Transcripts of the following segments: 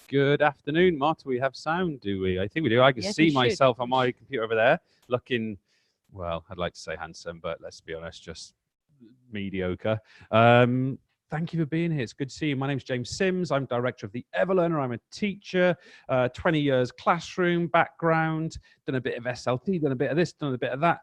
Good afternoon, Marta. We have sound, do we? I think we do. I can see myself on my computer over there looking, well, I'd like to say handsome, but let's be honest, just mediocre. Thank you for being here. It's good to see you. My name's James Sims. I'm director of the Everlearner. I'm a teacher, 20 years classroom background, done a bit of SLT, done a bit of this, done a bit of that.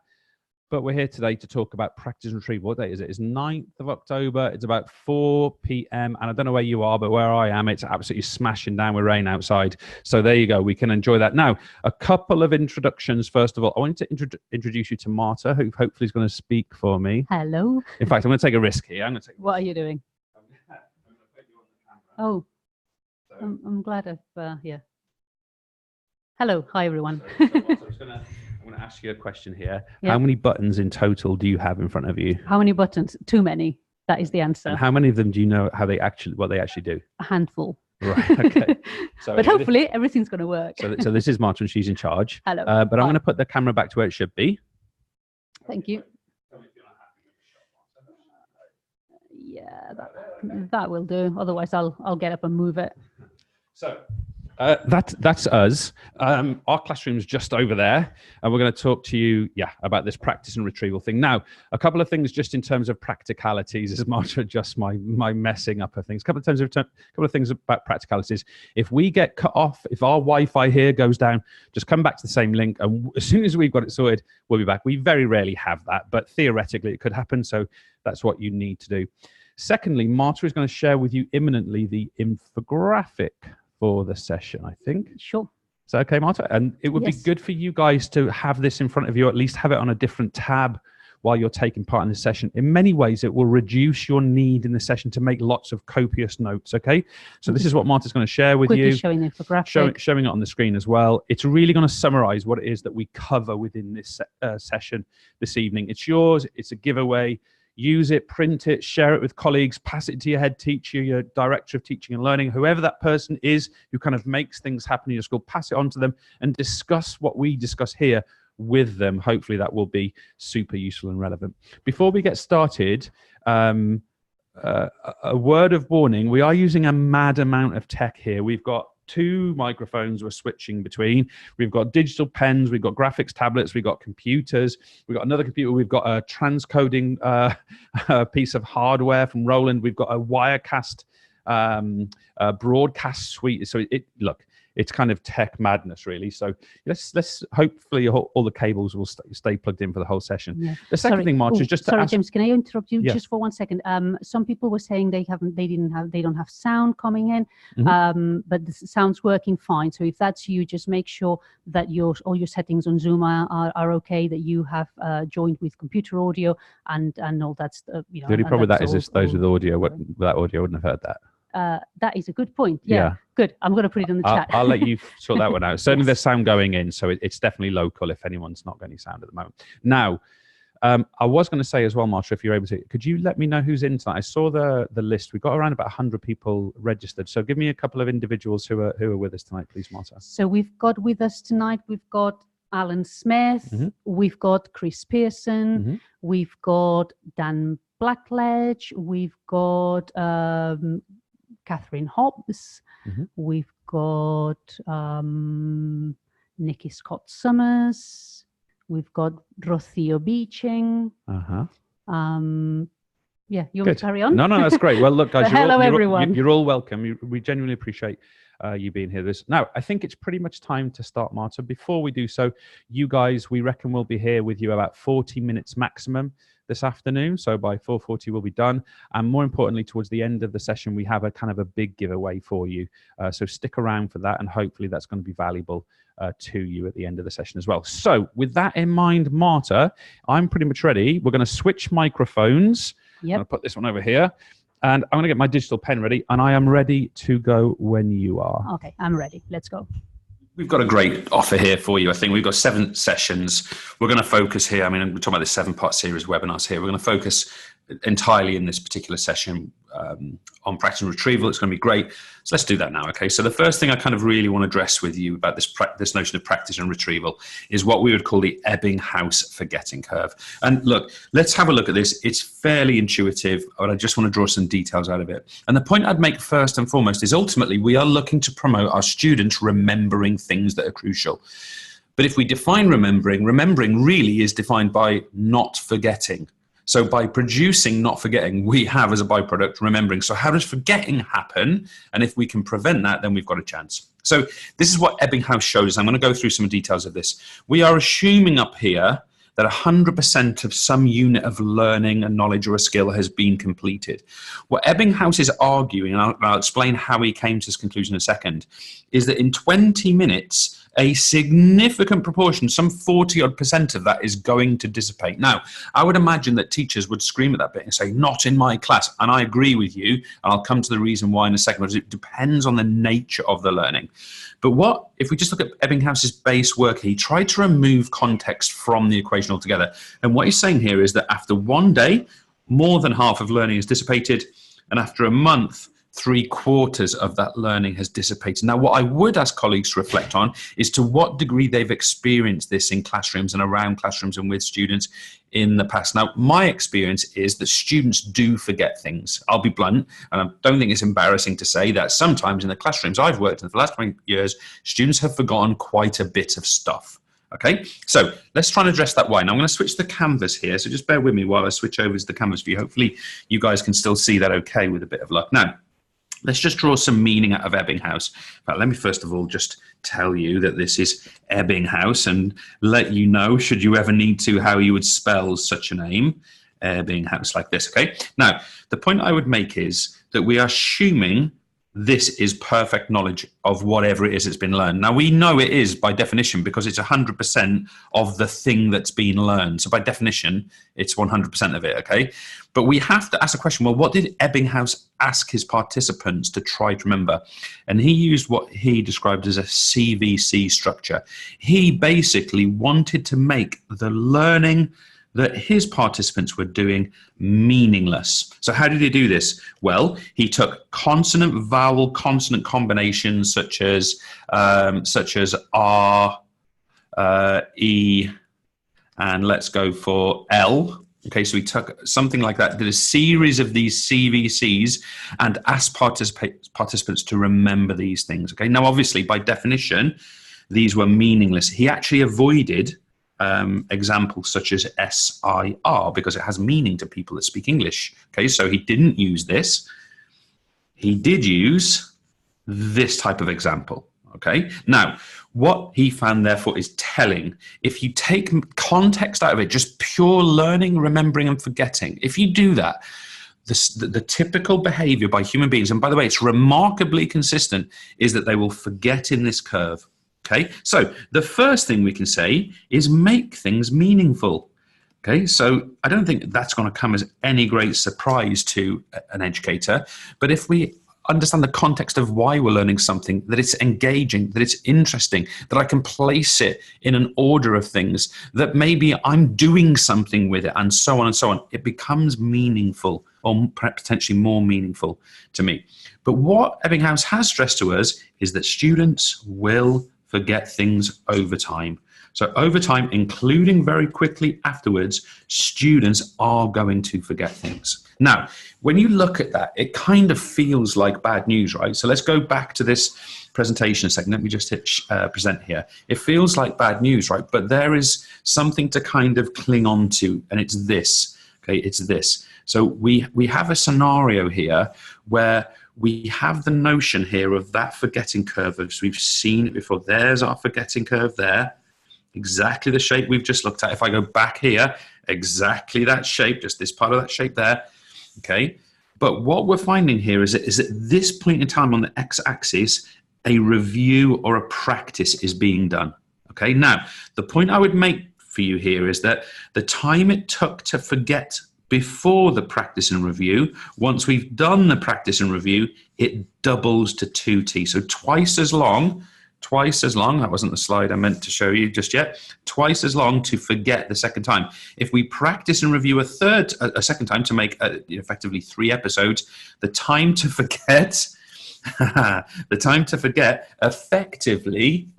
But we're here today to talk about practice and retrieval. What date is it? It's 9th of October. It's about 4 p.m. And I don't know where you are, but where I am, it's absolutely smashing down with rain outside. So there you go. We can enjoy that. Now, a couple of introductions. First of all, I wanted to introduce you to Marta, who hopefully is going to speak for me. Hello. In fact, I'm going to take a risk here. What are you doing? I'm going to put you on the camera. Oh, so, I'm glad I've, yeah. Hello. Hi, everyone. I'm going to ask you a question here. Yep. How many buttons in total do you have in front of you? How many buttons? Too many. That is the answer. And how many of them do you know what they actually do? A handful. Right. Okay. So, but hopefully everything's going to work. So this is Marta and she's in charge. Hello. But I'm going to put the camera back to where it should be. Thank you. Yeah, that will do. Otherwise, I'll get up and move it. So. That's us. Our classroom's just over there, and we're going to talk to you, about this practice and retrieval thing. Now, a couple of things just in terms of practicalities. As Marta adjusts my messing up of things. A couple of things about practicalities. If we get cut off, if our Wi-Fi here goes down, just come back to the same link, and as soon as we've got it sorted, we'll be back. We very rarely have that, but theoretically it could happen. So that's what you need to do. Secondly, Marta is going to share with you imminently the infographic for the session, I think. Sure. Is that okay, Marta? And it would be good for you guys to have this in front of you, at least have it on a different tab while you're taking part in the session. In many ways, it will reduce your need in the session to make lots of copious notes, okay? So this is what Marta's going to share with you. Showing the infographic. Showing it on the screen as well. It's really going to summarize what it is that we cover within this session this evening. It's yours. It's a giveaway. Use it, print it, share it with colleagues, pass it to your head teacher, your director of teaching and learning, whoever that person is who kind of makes things happen in your school, pass it on to them and discuss what we discuss here with them. Hopefully that will be super useful and relevant. Before we get started, a word of warning, we are using a mad amount of tech here. We've got 2 microphones we're switching between. We've got digital pens, we've got graphics tablets, we've got computers, we've got another computer, we've got a transcoding piece of hardware from Roland, we've got a Wirecast broadcast suite. So it's kind of tech madness, really. So let's hopefully all the cables will stay plugged in for the whole session. Yeah. The second thing, Marta, is just to ask, James, can I interrupt you just for 1 second? Some people were saying they don't have sound coming in, but the sound's working fine. So if that's you, just make sure that all your settings on Zoom are okay, that you have joined with computer audio and all that stuff. The only problem with that is those with audio, without audio wouldn't have heard that. That is a good point. Yeah. Good. I'm going to put it in the chat. I'll let you sort that one out. Certainly there's sound going in, so it's definitely local if anyone's not got any sound at the moment. Now, I was going to say as well, Marta, if you're able to, could you let me know who's in tonight? I saw the list. We've got around about 100 people registered. So give me a couple of individuals who are with us tonight, please, Marta. So we've got with us tonight, we've got Alan Smith, we've got Chris Pearson, we've got Dan Blackledge, we've got Catherine Hobbs, we've got Nikki Scott Summers, we've got Rocio Beeching. Yeah, you want to carry on? No, that's great. Well, look, guys, hello, everyone. You're all welcome. We genuinely appreciate you being here. Now, I think it's pretty much time to start, Marta. Before we do so, you guys, we reckon we'll be here with you about 40 minutes maximum this afternoon. So by 4:40 we'll be done. And more importantly, towards the end of the session, we have a kind of a big giveaway for you. So stick around for that, and hopefully that's going to be valuable to you at the end of the session as well. So with that in mind, Marta, I'm pretty much ready. We're going to switch microphones. I'm going to put this one over here. And I'm going to get my digital pen ready, and I am ready to go when you are. Okay, I'm ready. Let's go. We've got a great offer here for you. I think we've got 7 sessions. We're going to focus here. I mean, we're talking about this 7-part series of webinars here. We're going to focus entirely in this particular session on practice and retrieval. It's going to be great. So let's do that now. Okay. So the first thing I kind of really want to address with you about this notion of practice and retrieval is what we would call the Ebbinghaus forgetting curve. And look, let's have a look at this. It's fairly intuitive, but I just want to draw some details out of it. And the point I'd make first and foremost is ultimately we are looking to promote our students remembering things that are crucial. But if we define remembering really is defined by not forgetting. So by producing not forgetting, we have as a byproduct remembering. So how does forgetting happen? And if we can prevent that, then we've got a chance. So this is what Ebbinghaus shows. I'm going to go through some details of this. We are assuming up here that 100% of some unit of learning, a knowledge or a skill has been completed. What Ebbinghaus is arguing, and I'll explain how he came to this conclusion in a second, is that in 20 minutes, a significant proportion, some 40% of that is going to dissipate. Now, I would imagine that teachers would scream at that bit and say, not in my class. And I agree with you. And I'll come to the reason why in a second, because it depends on the nature of the learning. But if we just look at Ebbinghaus's base work, he tried to remove context from the equation altogether. And what he's saying here is that after one day, more than half of learning is dissipated. And after a month, 3/4 of that learning has dissipated. Now, what I would ask colleagues to reflect on is to what degree they've experienced this in classrooms and around classrooms and with students in the past. Now, my experience is that students do forget things. I'll be blunt, and I don't think it's embarrassing to say that sometimes in the classrooms I've worked in for the last 20 years, students have forgotten quite a bit of stuff. Okay, so let's try and address that why. Now I'm going to switch the canvas here, so just bear with me while I switch over to the canvas view. Hopefully you guys can still see that okay with a bit of luck. Now, let's just draw some meaning out of Ebbinghaus. But let me first of all just tell you that this is Ebbinghaus and let you know, should you ever need to, how you would spell such a name. Ebbinghaus, like this, okay? Now, the point I would make is that we are assuming this is perfect knowledge of whatever it is that's been learned. Now, we know it is by definition because it's 100% of the thing that's been learned. So by definition, it's 100% of it, okay? But we have to ask the question, well, what did Ebbinghaus ask his participants to try to remember? And he used what he described as a CVC structure. He basically wanted to make the learning that his participants were doing meaningless. So how did he do this? Well, he took consonant, vowel, consonant combinations such as R, E, and let's go for L. Okay, so he took something like that, did a series of these CVCs and asked participants to remember these things. Okay, now obviously by definition, these were meaningless. He actually avoided examples such as SIR because it has meaning to people that speak English. Okay, so he didn't use this. He did use this type of example. Okay, now what he found therefore is telling. If you take context out of it, just pure learning, remembering and forgetting, if you do that, the typical behavior by human beings, and by the way, it's remarkably consistent, is that they will forget in this curve. Okay, so the first thing we can say is make things meaningful. Okay, so I don't think that's going to come as any great surprise to an educator, but if we understand the context of why we're learning something, that it's engaging, that it's interesting, that I can place it in an order of things, that maybe I'm doing something with it, and so on and so on, it becomes meaningful, or potentially more meaningful to me. But what Ebbinghaus has stressed to us is that students will forget things over time. So over time, including very quickly afterwards, students are going to forget things. Now, when you look at that, it kind of feels like bad news, right? So let's go back to this presentation a second. Let me just hit present here. It feels like bad news, right? But there is something to kind of cling on to, and it's this, okay? It's this. So we have a scenario here where we have the notion here of that forgetting curve, as we've seen it before. There's our forgetting curve there. Exactly the shape we've just looked at. If I go back here, exactly that shape, just this part of that shape there, okay? But what we're finding here is that at this point in time on the x-axis, a review or a practice is being done, okay? Now, the point I would make for you here is that the time it took to forget before the practice and review, once we've done the practice and review, it doubles to 2t. So twice as long twice as long. That wasn't the slide I meant to show you just yet. Twice as long to forget the second time. If we practice and review a second time to make effectively 3 episodes, the time to forget the time to forget effectively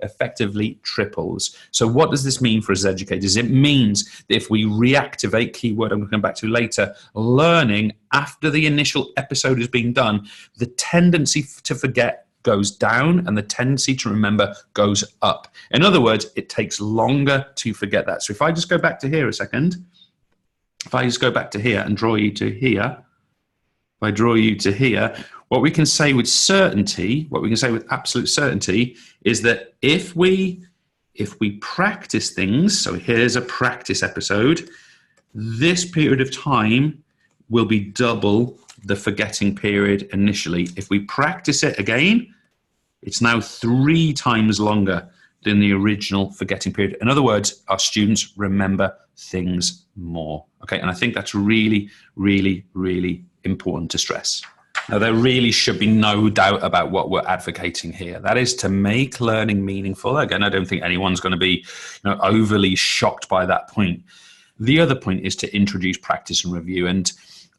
triples. So what does this mean for us educators? It means that if we reactivate, keyword I'm going to come back to later, learning after the initial episode has been done, the tendency to forget goes down and the tendency to remember goes up. In other words, it takes longer to forget that. So if I just go back to here a second, if I just go back to here and draw you to here, if I draw you to here, what we can say with certainty, what we can say with absolute certainty is that if we practice things, so here's a practice episode, this period of time will be double the forgetting period initially. If we practice it again, it's now 3 times longer than the original forgetting period. In other words, our students remember things more. Okay, and I think that's really, really, really important to stress. Now, there really should be no doubt about what we're advocating here. That is to make learning meaningful. Again, I don't think anyone's going to be overly shocked by that point. The other point is to introduce practice and review. And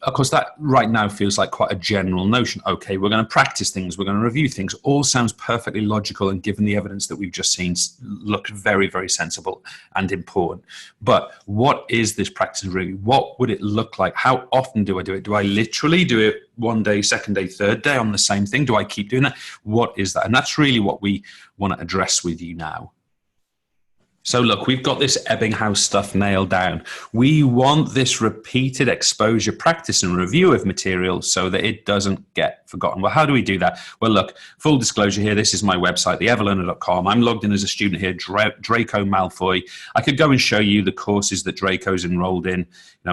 of course, that right now feels like quite a general notion. Okay, we're going to practice things, we're going to review things. All sounds perfectly logical, and given the evidence that we've just seen, look very, very sensible and important. But what is this practice and review? What would it look like? How often do I do it? Do I literally do it one day, second day, third day on the same thing? Do I keep doing that? What is that? And that's really what we want to address with you now. So look, we've got this Ebbinghaus stuff nailed down. We want this repeated exposure, practice and review of material so that it doesn't get forgotten. Well, how do we do that? Well, look, full disclosure here, this is my website, theeverlearner.com. I'm logged in as a student here, Draco Malfoy. I could go and show you the courses that Draco's enrolled in.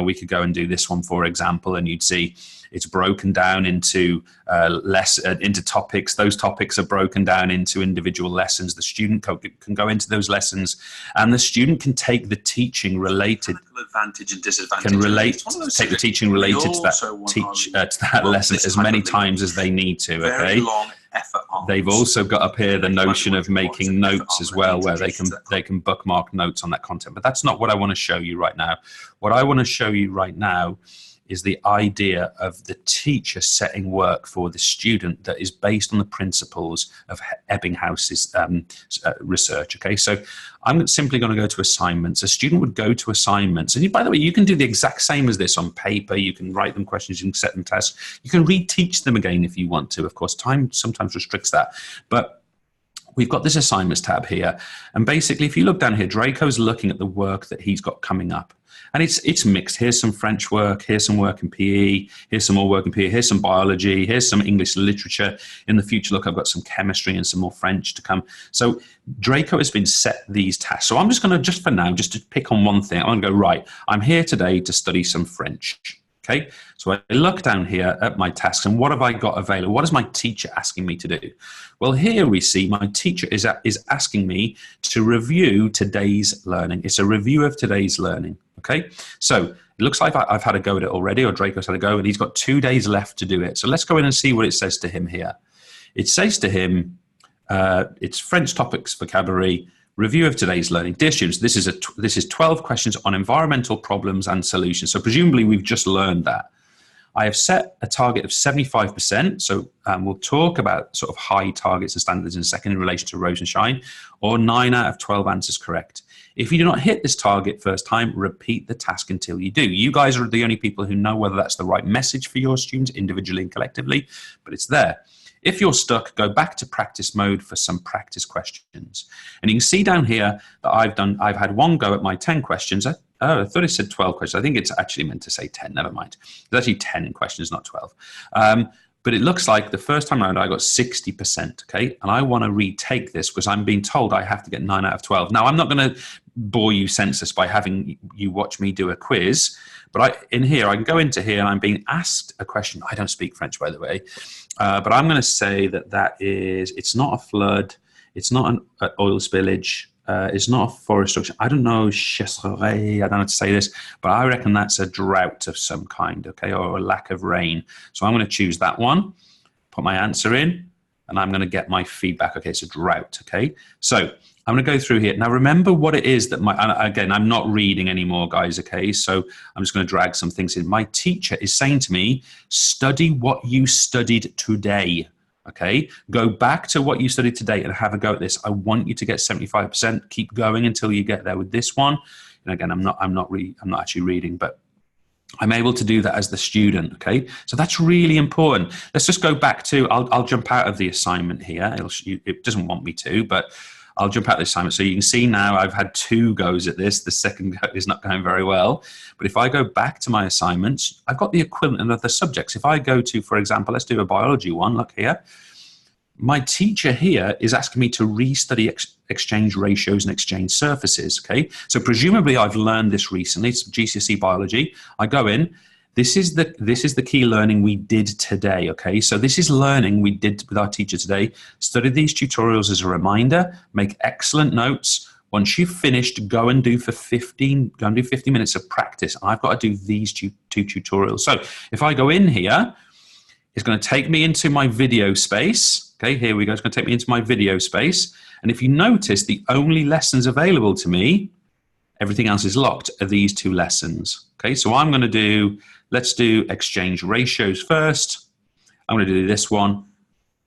We could go and do this one, for example, and you'd see it's broken down into into topics. Those topics are broken down into individual lessons. The student can go into those lessons, and the student can take the teaching related advantage and disadvantage. Take the teaching related to that lesson as many times as they need to. Okay. They've also got up here the notion of making notes as well, where they can bookmark notes on that content. But that's not what I want to show you right now. What I want to show you right now is the idea of the teacher setting work for the student that is based on the principles of Ebbinghaus's research. Okay, so I'm simply going to go to assignments. A student would go to assignments. And by the way, you can do the exact same as this on paper. You can write them questions, you can set them tasks. You can reteach them again if you want to. Of course, time sometimes restricts that. But we've got this assignments tab here. And basically, if you look down here, Draco's looking at the work that he's got coming up. And it's mixed. Here's some French work. Here's some work in PE. Here's some more work in PE. Here's some biology. Here's some English literature. In the future, look, I've got some chemistry and some more French to come. So Draco has been set these tasks. So I'm just going to, just for now, just to pick on one thing, I'm going to go, right, I'm here today to study some French. Okay, so I look down here at my tasks and what have I got available? What is my teacher asking me to do? Well, here we see my teacher is asking me to review today's learning. It's a review of today's learning. Okay, so it looks like I've had a go at it already, or Draco's had a go, and he's got 2 days left to do it. So let's go in and see what it says to him here. It says to him, it's French topics, vocabulary, review of today's learning. Dear students, this is 12 questions on environmental problems and solutions. So presumably we've just learned that. I have set a target of 75%. So we'll talk about sort of high targets and standards in a second in relation to Rosa Shine, or 9 out of 12 answers correct. If you do not hit this target first time, repeat the task until you do. You guys are the only people who know whether that's the right message for your students individually and collectively, but it's there. If you're stuck, go back to practice mode for some practice questions. And you can see down here that I've had one go at my 10 questions. Oh, I thought it said 12 questions. I think it's actually meant to say 10, never mind. It's actually 10 questions, not 12. But it looks like the first time around I got 60%, okay? And I want to retake this because I'm being told I have to get 9 out of 12. Now, I'm not going to bore you senseless by having you watch me do a quiz, but in here, I can go into here and I'm being asked a question. I don't speak French, by the way, but I'm going to say that it's not a flood, it's not an oil spillage, it's not a forest destruction. I don't know, I don't know how to say this, but I reckon that's a drought of some kind, okay, or a lack of rain. So I'm going to choose that one, put my answer in, and I'm going to get my feedback. Okay, so drought. Okay, so I'm going to go through here. Now, remember what it is that again, I'm not reading anymore, guys. Okay, so I'm just going to drag some things in. My teacher is saying to me, study what you studied today. Okay, go back to what you studied today and have a go at this. I want you to get 75%. Keep going until you get there with this one. And again, I'm not actually reading, but I'm able to do that as the student. Okay, so that's really important. Let's just go back to, I'll jump out of the assignment here. It doesn't want me to, but I'll jump out of the assignment. So you can see now I've had 2 goes at this. The second go is not going very well. But if I go back to my assignments, I've got the equivalent of the subjects. If I go to, for example, let's do a biology one, look here. My teacher here is asking me to restudy exchange ratios and exchange surfaces, okay? So presumably I've learned this recently. It's GCSE biology. I go in. This is the key learning we did today, okay? So this is learning we did with our teacher today. Study these tutorials as a reminder. Make excellent notes. Once you've finished, go and do 15 minutes of practice. I've got to do these two tutorials. So if I go in here, it's going to take me into my video space. Okay, here we go. It's going to take me into my video space. And if you notice, the only lessons available to me, everything else is locked, are these 2 lessons. Okay, so I'm going to do, let's do exchange ratios first. I'm going to do this one.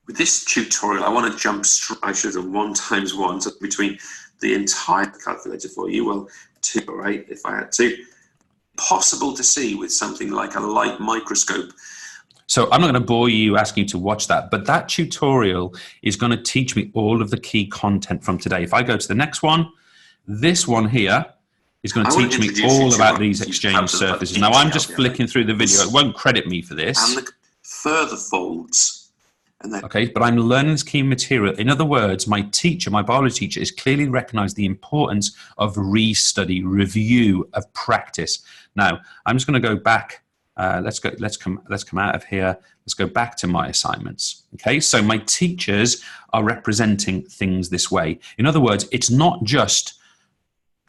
With this tutorial, I want to jump straight, I should have done 1 times 1, so between the entire calculator for you. Well, 2, right, if I had to. Possible to see with something like a light microscope. So I'm not going to bore you asking you to watch that, but that tutorial is going to teach me all of the key content from today. If I go to the next one, this one here is going to teach me all about these exchange surfaces. Now I'm just flicking through the video. It won't credit me for this. And the further folds. And then, okay, but I'm learning this key material. In other words, my teacher, my biology teacher, has clearly recognized the importance of restudy, review, of practice. Now I'm just going to go back. Let's come out of here. Let's go back to my assignments. Okay, so my teachers are representing things this way. In other words, it's not just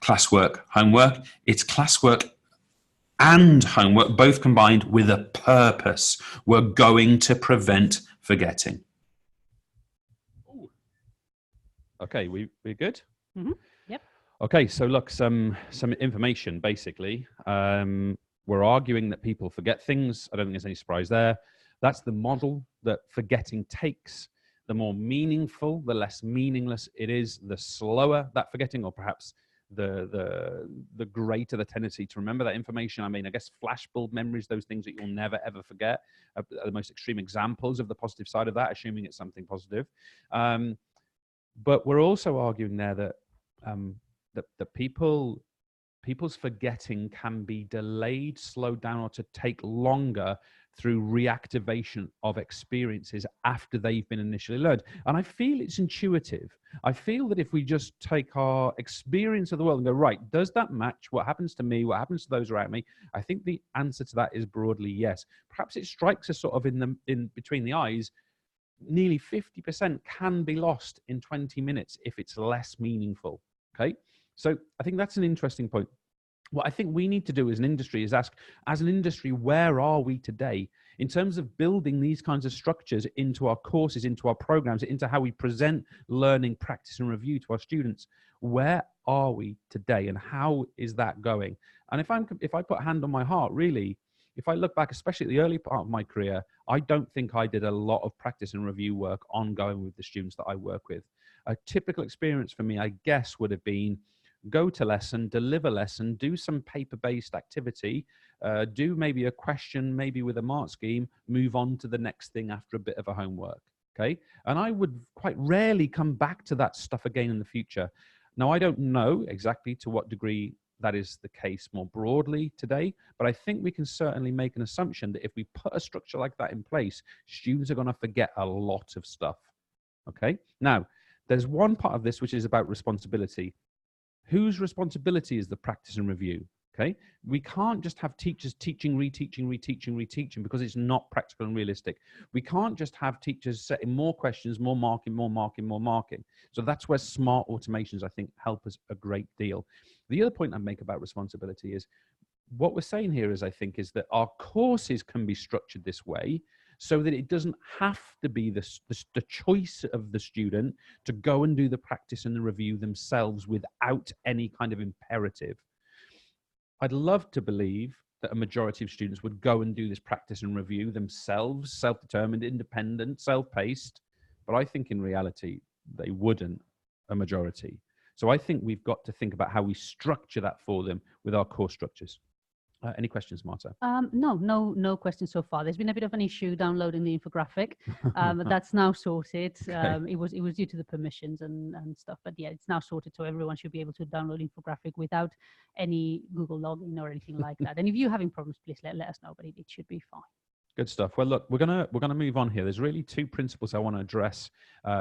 classwork, homework. It's classwork and homework, both combined with a purpose. We're going to prevent forgetting. Okay, we're good? Mm-hmm. Yep. Okay, so look, some information basically. We're arguing that people forget things. I don't think there's any surprise there. That's the model that forgetting takes. The more meaningful, the less meaningless it is, the slower that forgetting, or perhaps the greater the tendency to remember that information. I mean, I guess flashbulb memories, those things that you'll never ever forget, are the most extreme examples of the positive side of that, assuming it's something positive. But we're also arguing there that that people's forgetting can be delayed, slowed down, or to take longer through reactivation of experiences after they've been initially learned. And I feel it's intuitive. I feel that if we just take our experience of the world and go, right, does that match what happens to me, what happens to those around me? I think the answer to that is broadly yes. Perhaps it strikes us sort of in between the eyes. Nearly 50% can be lost in 20 minutes if it's less meaningful. Okay. So I think that's an interesting point. What I think we need to do as an industry is ask, as an industry, where are we today in terms of building these kinds of structures into our courses, into our programs, into how we present learning, practice, and review to our students? Where are we today, and how is that going? And if I put a hand on my heart, really, if I look back, especially at the early part of my career, I don't think I did a lot of practice and review work ongoing with the students that I work with. A typical experience for me, I guess, would have been go to lesson, deliver lesson, do some paper-based activity, do maybe a question, maybe with a mark scheme, move on to the next thing after a bit of a homework, okay? And I would quite rarely come back to that stuff again in the future. Now, I don't know exactly to what degree that is the case more broadly today, but I think we can certainly make an assumption that if we put a structure like that in place, students are going to forget a lot of stuff, okay? Now, there's one part of this which is about responsibility. Whose responsibility is the practice and review? Okay, we can't just have teachers teaching, reteaching, because it's not practical and realistic. We can't just have teachers setting more questions, more marking. So that's where smart automations, I think, help us a great deal. The other point I make about responsibility is what we're saying here is, I think, is that our courses can be structured this way, so that it doesn't have to be the choice of the student to go and do the practice and the review themselves without any kind of imperative. I'd love to believe that a majority of students would go and do this practice and review themselves, self-determined, independent, self-paced, but I think in reality, they wouldn't, a majority. So I think we've got to think about how we structure that for them with our course structures. Any questions, Marta? No questions so far. There's been a bit of an issue downloading the infographic, but that's now sorted. Okay. It was due to the permissions and stuff, but yeah, it's now sorted, so everyone should be able to download infographic without any Google login or anything like that. And if you're having problems, please let us know, but it should be fine. Good stuff. Well, look, we're gonna move on here. There's really two principles I want to address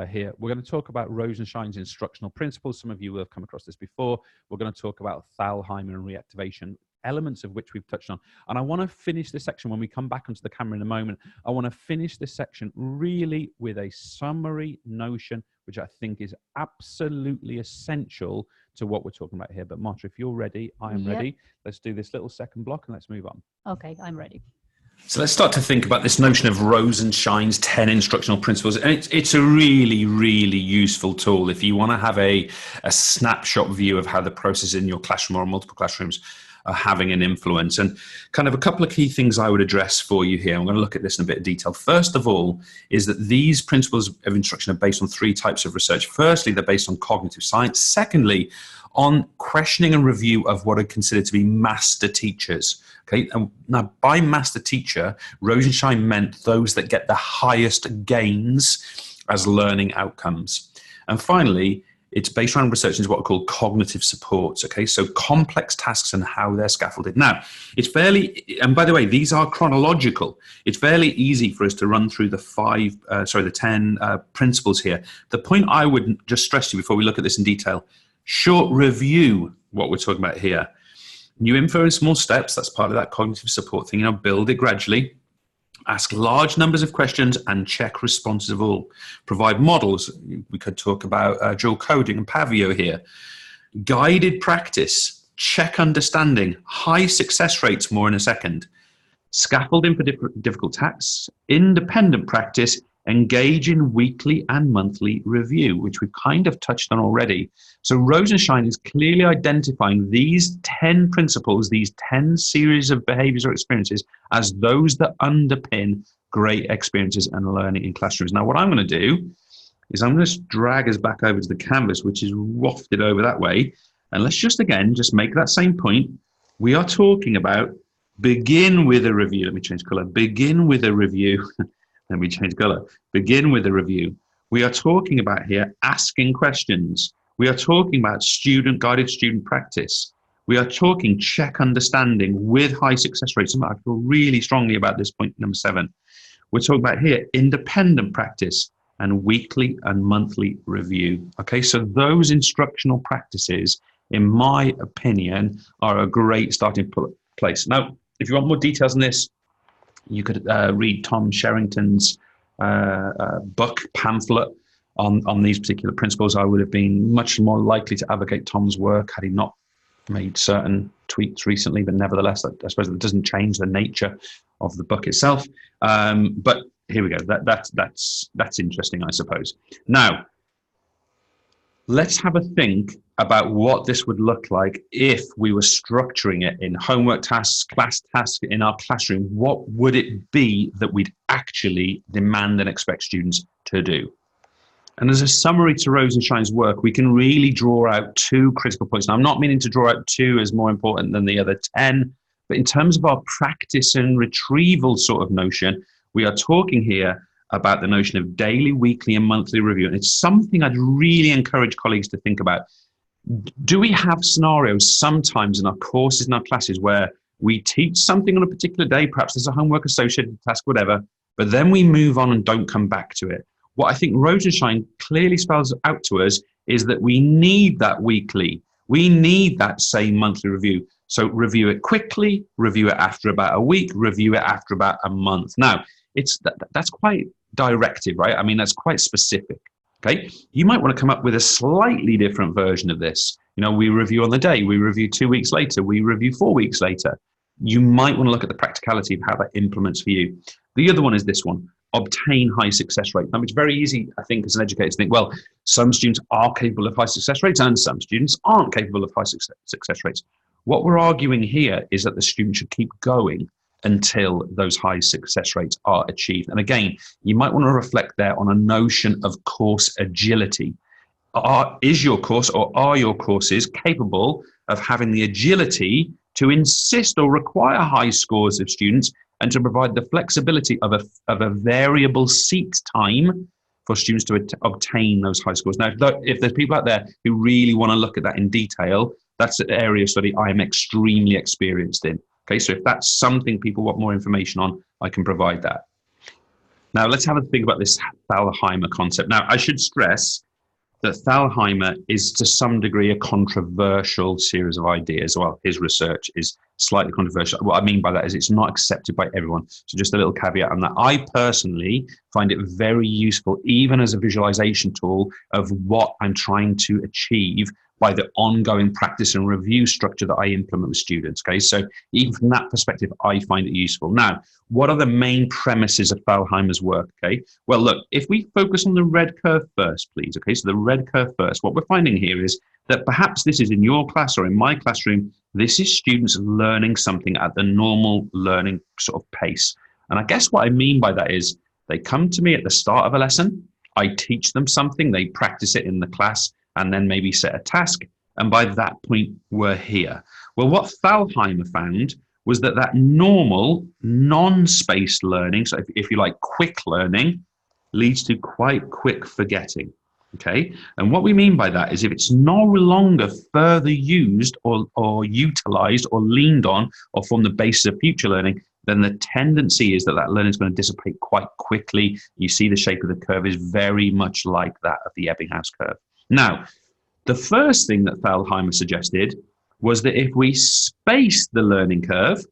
here. We're going to talk about Rosa Shines instructional principles. Some of you will have come across this before. We're going to talk about Thalheimer and reactivation, elements of which we've touched on. And I want to finish this section when we come back onto the camera in a moment. I want to finish this section really with a summary notion, which I think is absolutely essential to what we're talking about here. But Marta, if you're ready, I am ready. Let's do this little second block and let's move on. Okay, I'm ready. So let's start to think about this notion of Rosa Shines 10 instructional principles. And it's a really, really useful tool if you want to have a snapshot view of how the process in your classroom or multiple classrooms are having an influence. And kind of a couple of key things I would address for you here. I'm going to look at this in a bit of detail. First of all, is that these principles of instruction are based on three types of research. Firstly, they're based on cognitive science. Secondly, on questioning and review of what are considered to be master teachers. Okay, and now by master teacher, Rosa Shines meant those that get the highest gains as learning outcomes. And finally, it's based on research into what are called cognitive supports. Okay, so complex tasks and how they're scaffolded. Now, it's fairly, and by the way, these are chronological. It's fairly easy for us to run through the 10 principles here. The point I would just stress to you before we look at this in detail: short review what we're talking about here. New info in small steps, that's part of that cognitive support thing. Build it gradually. Ask large numbers of questions and check responses of all. Provide models. We could talk about dual coding and Pavio here. Guided practice. Check understanding. High success rates, more in a second. Scaffolding for difficult tasks. Independent practice. Engage in weekly and monthly review, which we've kind of touched on already. So Rosa Shines is clearly identifying these 10 principles, these 10 series of behaviors or experiences as those that underpin great experiences and learning in classrooms. Now, what I'm going to do is I'm going to drag us back over to the canvas, which is wafted over that way. And let's just make that same point. We are talking about begin with a review. Let me change color. Begin with a review. Then we change color. Begin with a review. We are talking about here asking questions. We are talking about guided student practice. We are talking check understanding with high success rates. I feel really strongly about this point number 7. We're talking about here independent practice and weekly and monthly review. Okay, so those instructional practices, in my opinion, are a great starting place. Now, if you want more details on this, you could read Tom Sherrington's book pamphlet on these particular principles. I would have been much more likely to advocate Tom's work had he not made certain tweaks recently, but nevertheless, I suppose that doesn't change the nature of the book itself. But here we go. That's interesting, I suppose. Now, let's have a think about what this would look like if we were structuring it in homework tasks, class tasks in our classroom. What would it be that we'd actually demand and expect students to do? And as a summary to Rosa Shines' work, we can really draw out 2 critical points. Now, I'm not meaning to draw out 2 as more important than the other 10, but in terms of our practice and retrieval sort of notion, we are talking here about the notion of daily, weekly, and monthly review. And it's something I'd really encourage colleagues to think about. Do we have scenarios sometimes in our courses, in our classes, where we teach something on a particular day, perhaps there's a homework associated task, whatever, but then we move on and don't come back to it? What I think Rosa Shines clearly spells out to us is that we need that weekly. We need that same monthly review. So review it quickly, review it after about a week, review it after about a month. Now, that's quite directive, right? I mean, that's quite specific. Okay, you might want to come up with a slightly different version of this. We review on the day, we review 2 weeks later, we review 4 weeks later. You might want to look at the practicality of how that implements for you. The other one is this one: obtain high success rate. Now, it's very easy, I think, as an educator to think, well, some students are capable of high success rates and some students aren't capable of high success rates. What we're arguing here is that the student should keep going until those high success rates are achieved. And again, you might want to reflect there on a notion of course agility. Is your course, or are your courses capable of having the agility to insist or require high scores of students and to provide the flexibility of a variable seat time for students to obtain those high scores? Now, if there's people out there who really want to look at that in detail, that's an area of study I am extremely experienced in. Okay, so if that's something people want more information on, I can provide that. Now, let's have a think about this Thalheimer concept. Now, I should stress that Thalheimer is to some degree a controversial series of ideas. Well, his research is slightly controversial. What I mean by that is it's not accepted by everyone. So just a little caveat on that. I personally find it very useful, even as a visualization tool of what I'm trying to achieve by the ongoing practice and review structure that I implement with students. Okay, so even from that perspective, I find it useful. Now, what are the main premises of Thalheimer's work? Okay, well, look, if we focus on the red curve first, please. Okay, so the red curve first, what we're finding here is that perhaps this is in your class or in my classroom, this is students learning something at the normal learning sort of pace. And I guess what I mean by that is they come to me at the start of a lesson, I teach them something, they practice it in the class, and then maybe set a task. And by that point, we're here. Well, what Thalheimer found was that normal, non-spaced learning, so if you like, quick learning, leads to quite quick forgetting. Okay, and what we mean by that is if it's no longer further used or utilized or leaned on or form the basis of future learning, then the tendency is that learning is going to dissipate quite quickly. You see the shape of the curve is very much like that of the Ebbinghaus curve. Now, the first thing that Thalheimer suggested was that if we space the learning curve,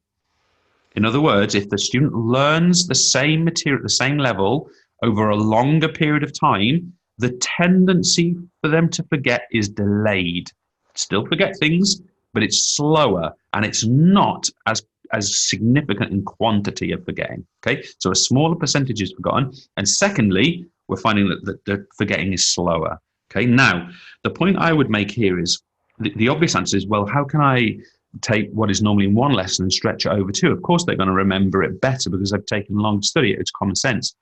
in other words, if the student learns the same material at the same level over a longer period of time, the tendency for them to forget is delayed. Still forget things, but it's slower and it's not as significant in quantity of forgetting. Okay, so a smaller percentage is forgotten. And secondly, we're finding that the forgetting is slower. Okay, now, the point I would make here is the obvious answer is, well, how can I take what is normally in one lesson and stretch it over two? Of course, they're going to remember it better because they've taken long to study it. It's common sense.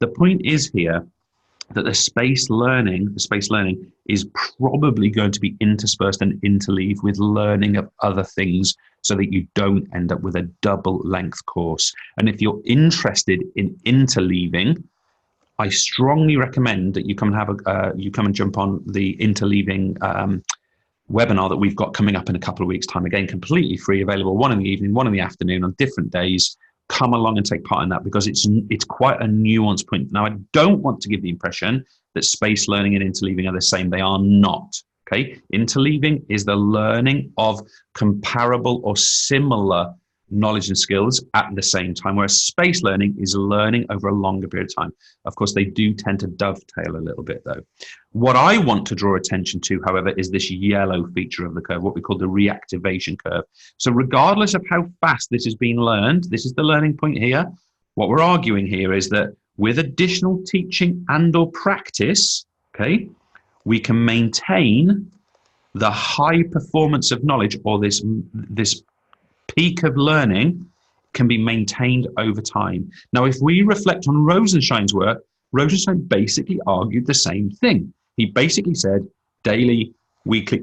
The point is here that the spaced learning is probably going to be interspersed and interleaved with learning of other things so that you don't end up with a double length course. And if you're interested in interleaving, I strongly recommend that you come and jump on the interleaving webinar that we've got coming up in a couple of weeks' time. Again, completely free, available, one in the evening, one in the afternoon on different days. Come along and take part in that because it's quite a nuanced point. Now, I don't want to give the impression that spaced learning and interleaving are the same. They are not. Okay, interleaving is the learning of comparable or similar knowledge and skills at the same time, whereas spaced learning is learning over a longer period of time. Of course, they do tend to dovetail a little bit though. What I want to draw attention to, however, is this yellow feature of the curve, what we call the reactivation curve. So regardless of how fast this has been learned, this is the learning point here. What we're arguing here is that with additional teaching and or practice, okay, we can maintain the high performance of knowledge, or this peak of learning can be maintained over time. Now, if we reflect on Rosa Shines' work, Rosa Shines basically argued the same thing. He basically said daily, weekly,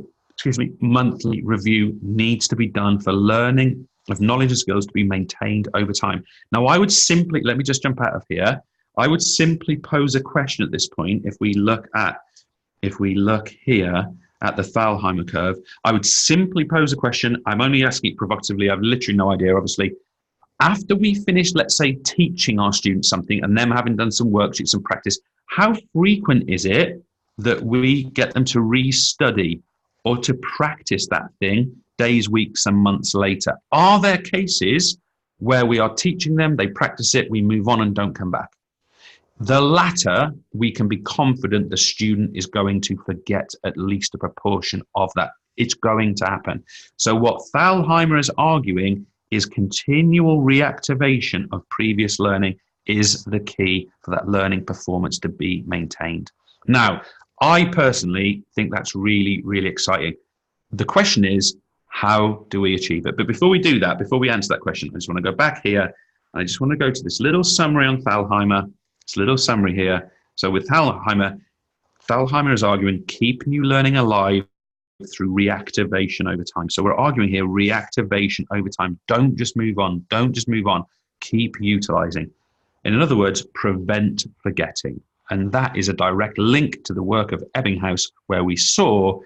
monthly review needs to be done for learning of knowledge and skills to be maintained over time. Now, I would simply, let me just jump out of here. I would simply pose a question at this point. If we look here at the Thalheimer curve, I would simply pose a question. I'm only asking it provocatively. I've literally no idea, obviously. After we finish, let's say, teaching our students something and them having done some worksheets and practice, how frequent is it that we get them to restudy or to practice that thing days, weeks, and months later? Are there cases where we are teaching them, they practice it, we move on and don't come back? The latter, we can be confident the student is going to forget at least a proportion of that. It's going to happen. So what Thalheimer is arguing is continual reactivation of previous learning is the key for that learning performance to be maintained. Now, I personally think that's really, really exciting. The question is, how do we achieve it? But before we do that, before we answer that question, I just want to go back here, and I just want to go to this little summary on Thalheimer, this little summary here. So with Thalheimer is arguing keep new learning alive through reactivation over time. So we're arguing here reactivation over time. Don't just move on. Don't just move on. Keep utilizing. In other words, prevent forgetting. And that is a direct link to the work of Ebbinghaus, where we saw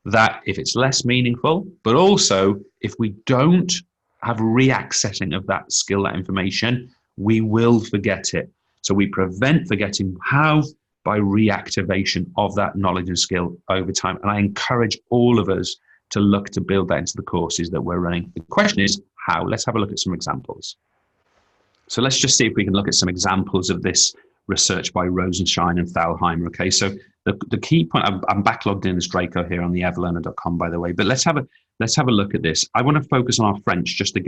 that if it's less meaningful, but also if we don't have reaccessing of that skill, that information, we will forget it. So we prevent forgetting. How? By reactivation of that knowledge and skill over time. And I encourage all of us to look to build that into the courses that we're running. The question is how? Let's have a look at some examples. So let's just see if we can look at some examples of this research by Rosa Shines and Thalheimer. Okay, so the key point, I'm backlogged in as Draco here on the everlearner.com, by the way, but let's have a look at this. I want to focus on our French just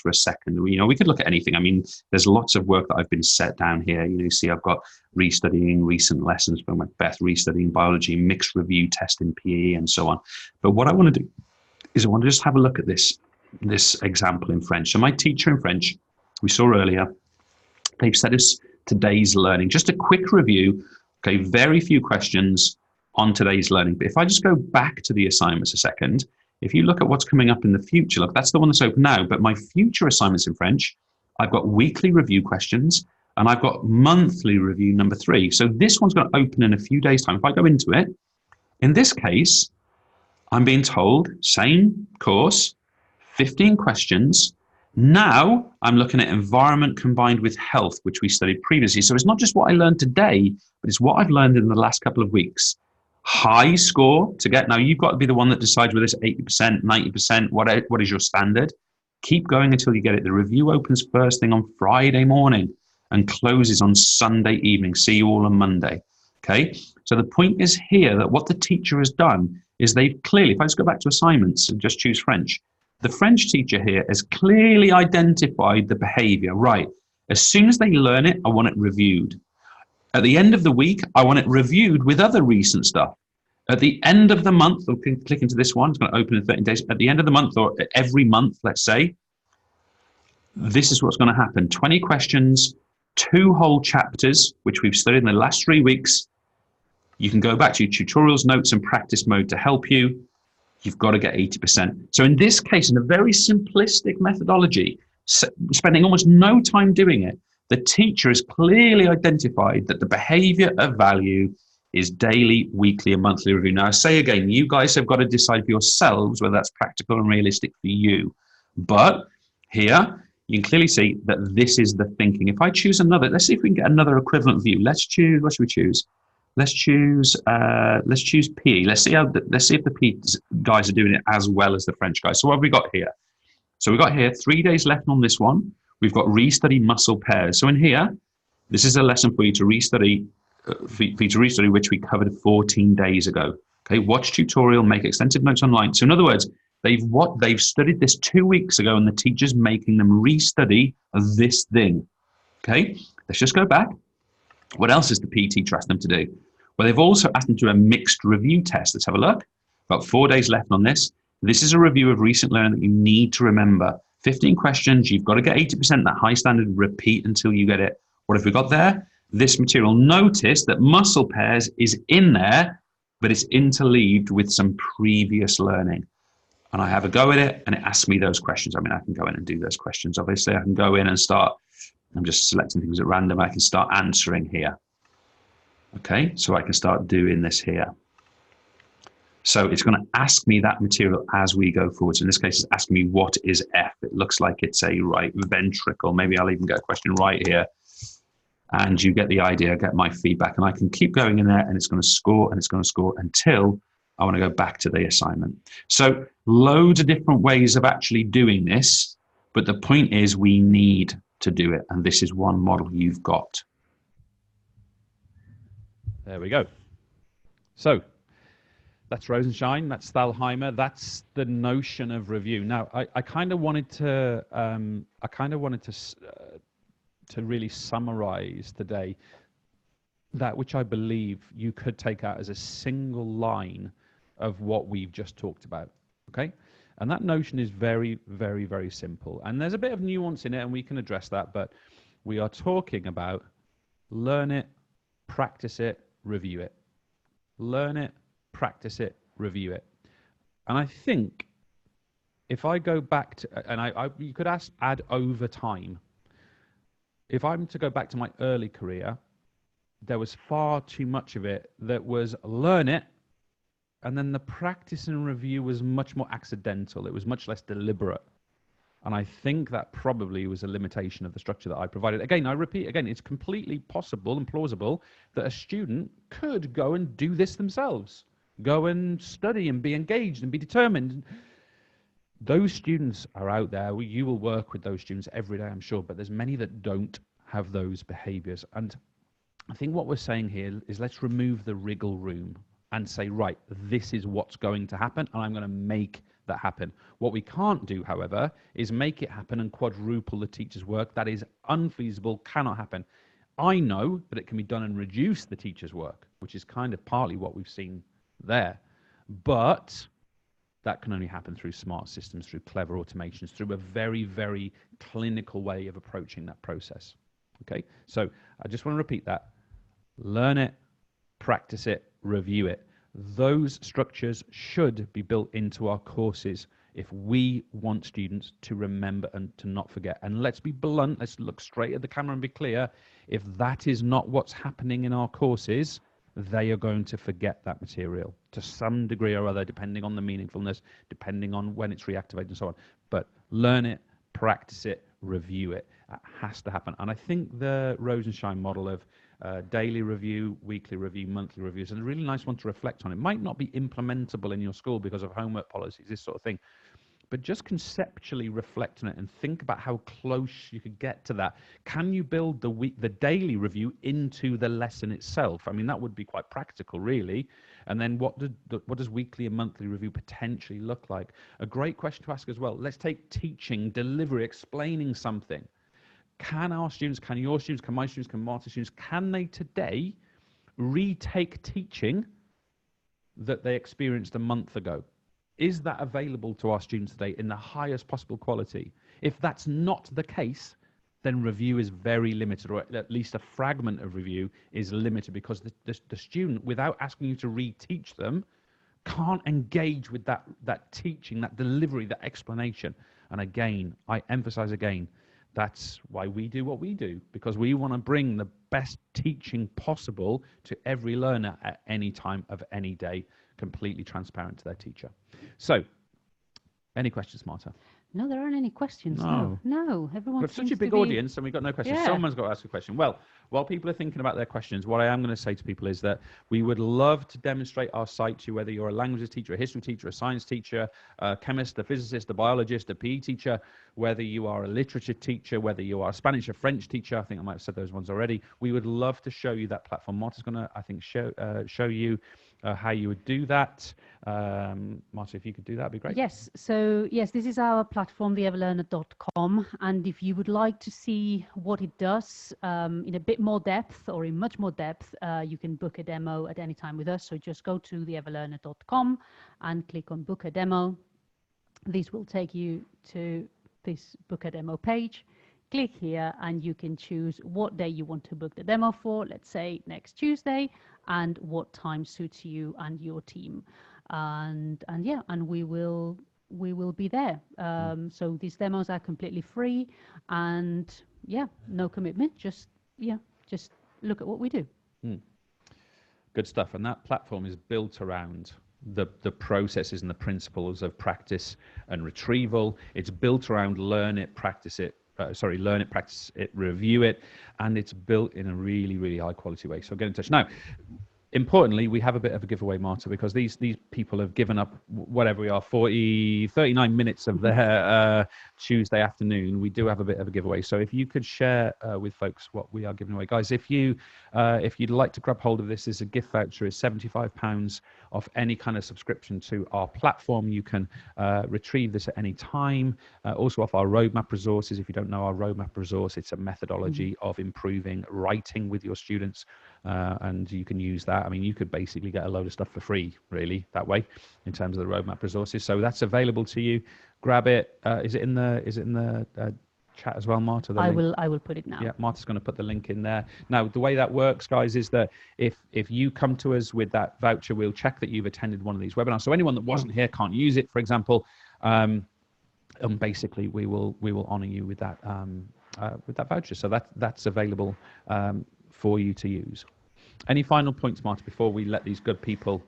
for a second. We could look at anything. I mean, there's lots of work that I've been set down here. You see, I've got restudying recent lessons from Macbeth, restudying biology, mixed review test in PE, and so on. But what I want to do is I want to just have a look at this example in French. So my teacher in French, we saw earlier, they've set us today's learning. Just a quick review. Okay, very few questions on today's learning. But if I just go back to the assignments a second, if you look at what's coming up in the future, look, that's the one that's open now, but my future assignments in French, I've got weekly review questions and I've got monthly review number 3. So this one's going to open in a few days' time. If I go into it, in this case, I'm being told, same course, 15 questions. Now I'm looking at environment combined with health, which we studied previously. So it's not just what I learned today, but it's what I've learned in the last couple of weeks. High score to get. Now you've got to be the one that decides whether it's 80%, 90%, what is your standard. Keep going until you get it. The review opens first thing on Friday morning and closes on Sunday evening. See you all on Monday. Okay. So the point is here that what the teacher has done is they've clearly, if I just go back to assignments and just choose French, the French teacher here has clearly identified the behavior. Right. As soon as they learn it, I want it reviewed. At the end of the week, I want it reviewed with other recent stuff. At the end of the month, I'll click into this one. It's going to open in 13 days. At the end of the month or every month, let's say, this is what's going to happen. 20 questions, 2 whole chapters, which we've studied in the last 3 weeks. You can go back to your tutorials, notes, and practice mode to help you. You've got to get 80%. So in this case, in a very simplistic methodology, spending almost no time doing it, the teacher has clearly identified that the behavior of value is daily, weekly, and monthly review. Now, I say again, you guys have got to decide for yourselves whether that's practical and realistic for you. But here, you can clearly see that this is the thinking. If I choose another, let's see if we can get another equivalent view. Let's choose, what should we choose? Let's choose PE. Let's see if the PE guys are doing it as well as the French guys. So what have we got here? So we've got here 3 days left on this one. We've got restudy muscle pairs. So in here, this is a lesson for you to restudy, which we covered 14 days ago. Okay, watch tutorial, make extensive notes online. So in other words, they've studied this 2 weeks ago, and the teacher's making them restudy this thing. Okay, let's just go back. What else has the PE teacher asked them to do? Well, they've also asked them to do a mixed review test. Let's have a look. About 4 days left on this. This is a review of recent learning that you need to remember. 15 questions, you've got to get 80%, that high standard, repeat until you get it. What have we got there? This material. Notice that muscle pairs is in there, but it's interleaved with some previous learning. And I have a go at it, and it asks me those questions. I mean, I can go in and do those questions. Obviously, I can go in and start, I'm just selecting things at random. I can start answering here. Okay, so I can start doing this here. So it's going to ask me that material as we go forward. So in this case, it's asking me what is F. It looks like it's a right ventricle. Maybe I'll even get a question right here. And you get the idea, get my feedback. And I can keep going in there, and it's going to score, and it's going to score until I want to go back to the assignment. So loads of different ways of actually doing this. But the point is we need to do it. And this is one model you've got. There we go. So that's Rosa Shines, that's Thalheimer, that's the notion of review. Now, I kind of wanted to to really summarize today that which I believe you could take out as a single line of what we've just talked about, okay? And that notion is very, very, very simple. And there's a bit of nuance in it, and we can address that, but we are talking about learn it, practice it, review it. Learn it, practice it, review it. And I think if I go back to, and you could add over time. If I'm to go back to my early career, there was far too much of it that was learn it, and then the practice and review was much more accidental. It was much less deliberate. And I think that probably was a limitation of the structure that I provided. Again, I repeat again, it's completely possible and plausible that a student could go and do this themselves, go and study and be engaged and be determined. Those students are out there. You will work with those students every day, I'm sure, but there's many that don't have those behaviors. And I think what we're saying here is let's remove the wriggle room and say, right, this is what's going to happen, and I'm going to make that happen. What we can't do, however, is make it happen and quadruple the teacher's work. That is unfeasible, cannot happen. I know that it can be done and reduce the teacher's work, which is kind of partly what we've seen there. But that can only happen through smart systems, through clever automations, through a very, very clinical way of approaching that process. Okay, so I just want to repeat that. Learn it, practice it, review it. Those structures should be built into our courses if we want students to remember and to not forget. And let's be blunt, let's look straight at the camera and be clear. If that is not what's happening in our courses, they are going to forget that material to some degree or other, depending on the meaningfulness, depending on when it's reactivated and so on. But learn it, practice it, review it. That has to happen. And I think the Rosa Shines model of daily review, weekly review, monthly reviews, and a really nice one to reflect on. It might not be implementable in your school because of homework policies, this sort of thing, but just conceptually reflect on it and think about how close you could get to that. Can you build the daily review into the lesson itself? I mean, that would be quite practical, really. And then what does weekly and monthly review potentially look like? A great question to ask as well. Let's take teaching, delivery, explaining something. Can our students, can your students, can my students, can Marta's students, can they today retake teaching that they experienced a month ago? Is that available to our students today in the highest possible quality? If that's not the case, then review is very limited, or at least a fragment of review is limited, because the student, without asking you to reteach them, can't engage with that teaching, that delivery, that explanation. And again, I emphasize again, that's why we do what we do, because we want to bring the best teaching possible to every learner at any time of any day, completely transparent to their teacher. So, any questions, Marta? No, there aren't any questions. No. Everyone. We've such a big audience, and we've got no questions. Yeah. Someone's got to ask a question. Well, while people are thinking about their questions, what I am going to say to people is that we would love to demonstrate our site to you, whether you're a languages teacher, a history teacher, a science teacher, a chemist, a physicist, a biologist, a PE teacher, whether you are a literature teacher, whether you are a Spanish or French teacher. I think I might have said those ones already. We would love to show you that platform. Marta's going to, I think, show you how you would do that. Marta, if you could do that, would be great. Yes. So yes, this is our platform, theeverlearner.com. And if you would like to see what it does in a bit more depth, or in much more depth, you can book a demo at any time with us. So just go to theeverlearner.com and click on book a demo. This will take you to this book a demo page. Click here and you can choose what day you want to book the demo for, let's say next Tuesday, and what time suits you and your team. And we will be there. So these demos are completely free, and no commitment, just look at what we do. Good stuff. And that platform is built around the processes and the principles of practice and retrieval. It's built around learn it, practice it, review it, and it's built in a really, really high quality way. So get in touch. Now, importantly, we have a bit of a giveaway, Marta, because these people have given up whatever we are, 39 minutes of their Tuesday afternoon. We do have a bit of a giveaway. So if you could share with folks what we are giving away. Guys, if you'd like to grab hold of this, as a gift voucher is £75 off any kind of subscription to our platform. You can retrieve this at any time. Also off our roadmap resources. If you don't know our roadmap resource, it's a methodology of improving writing with your students. And you can use that. I mean, you could basically get a load of stuff for free, really, that way, in terms of the roadmap resources. So that's available to you. Grab it. Is it in the chat as well, Marta? I will put it now. Yeah, Marta's going to put the link in there. Now, the way that works, guys, is that if you come to us with that voucher, we'll check that you've attended one of these webinars. So anyone that wasn't here can't use it, for example. Basically, we will honour you with that voucher. So that's available for you to use. Any final points, Marta, before we let these good people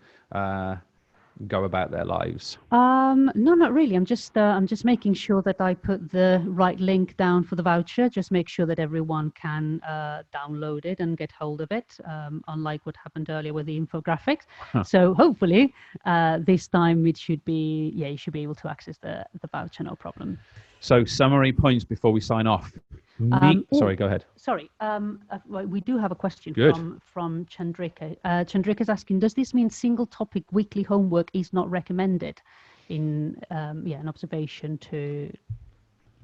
go about their lives? No, not really. I'm just making sure that I put the right link down for the voucher. Just make sure that everyone can download it and get hold of it, unlike what happened earlier with the infographics. So hopefully this time you should be able to access the voucher, no problem. So summary points before we sign off. Sorry, go ahead. Sorry, we do have a question from Chandrika. Chandrika is asking, does this mean single topic weekly homework is not recommended in an observation to...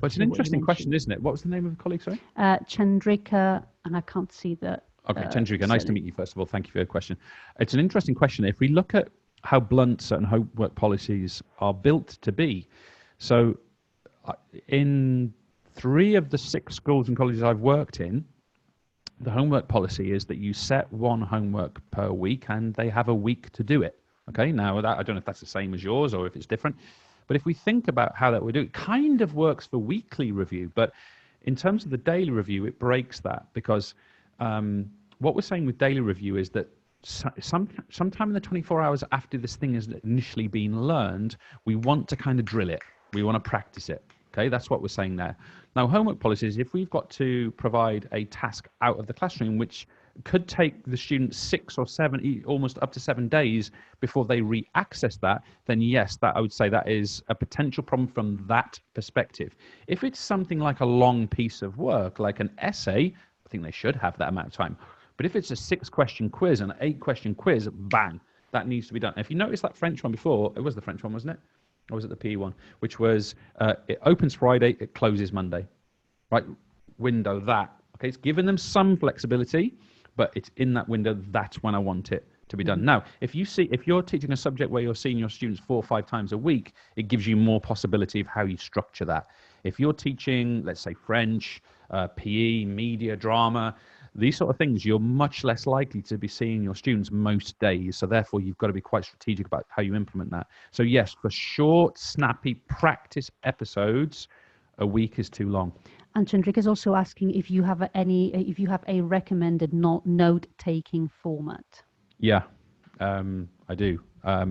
Well, it's an interesting question, isn't it? What was the name of the colleague, sorry? Chandrika, and I can't see the... Okay, Chandrika, nice to meet you, first of all. Thank you for your question. It's an interesting question. If we look at how blunt certain homework policies are built to be, so in 3 of the 6 schools and colleges I've worked in, the homework policy is that you set 1 homework per week and they have a week to do it. Okay, now I don't know if that's the same as yours or if it's different, but if we think about how that would do, it kind of works for weekly review, but in terms of the daily review, it breaks that, because what we're saying with daily review is that sometime in the 24 hours after this thing has initially been learned, we want to kind of drill it. We want to practice it. Okay, that's what we're saying there. Now, homework policies, if we've got to provide a task out of the classroom, which could take the students 6 or 7, almost up to 7 days before they re-access that, then yes, that I would say that is a potential problem from that perspective. If it's something like a long piece of work, like an essay, I think they should have that amount of time. But if it's a 6-question quiz and an 8-question quiz, bang, that needs to be done. If you noticed that French one before, it was the French one, wasn't it? Or was it the PE one? Which was, it opens Friday, it closes Monday. Right? Window that. Okay, it's given them some flexibility, but it's in that window. That's when I want it to be done. Now, if you're teaching a subject where you're seeing your students 4 or 5 times a week, it gives you more possibility of how you structure that. If you're teaching, let's say, French, PE, media, drama, these sort of things, you're much less likely to be seeing your students most days. So therefore, you've got to be quite strategic about how you implement that. So yes, for short, snappy practice episodes, a week is too long. And Chandrika is also asking if you have a recommended note-taking format. Yeah, I do.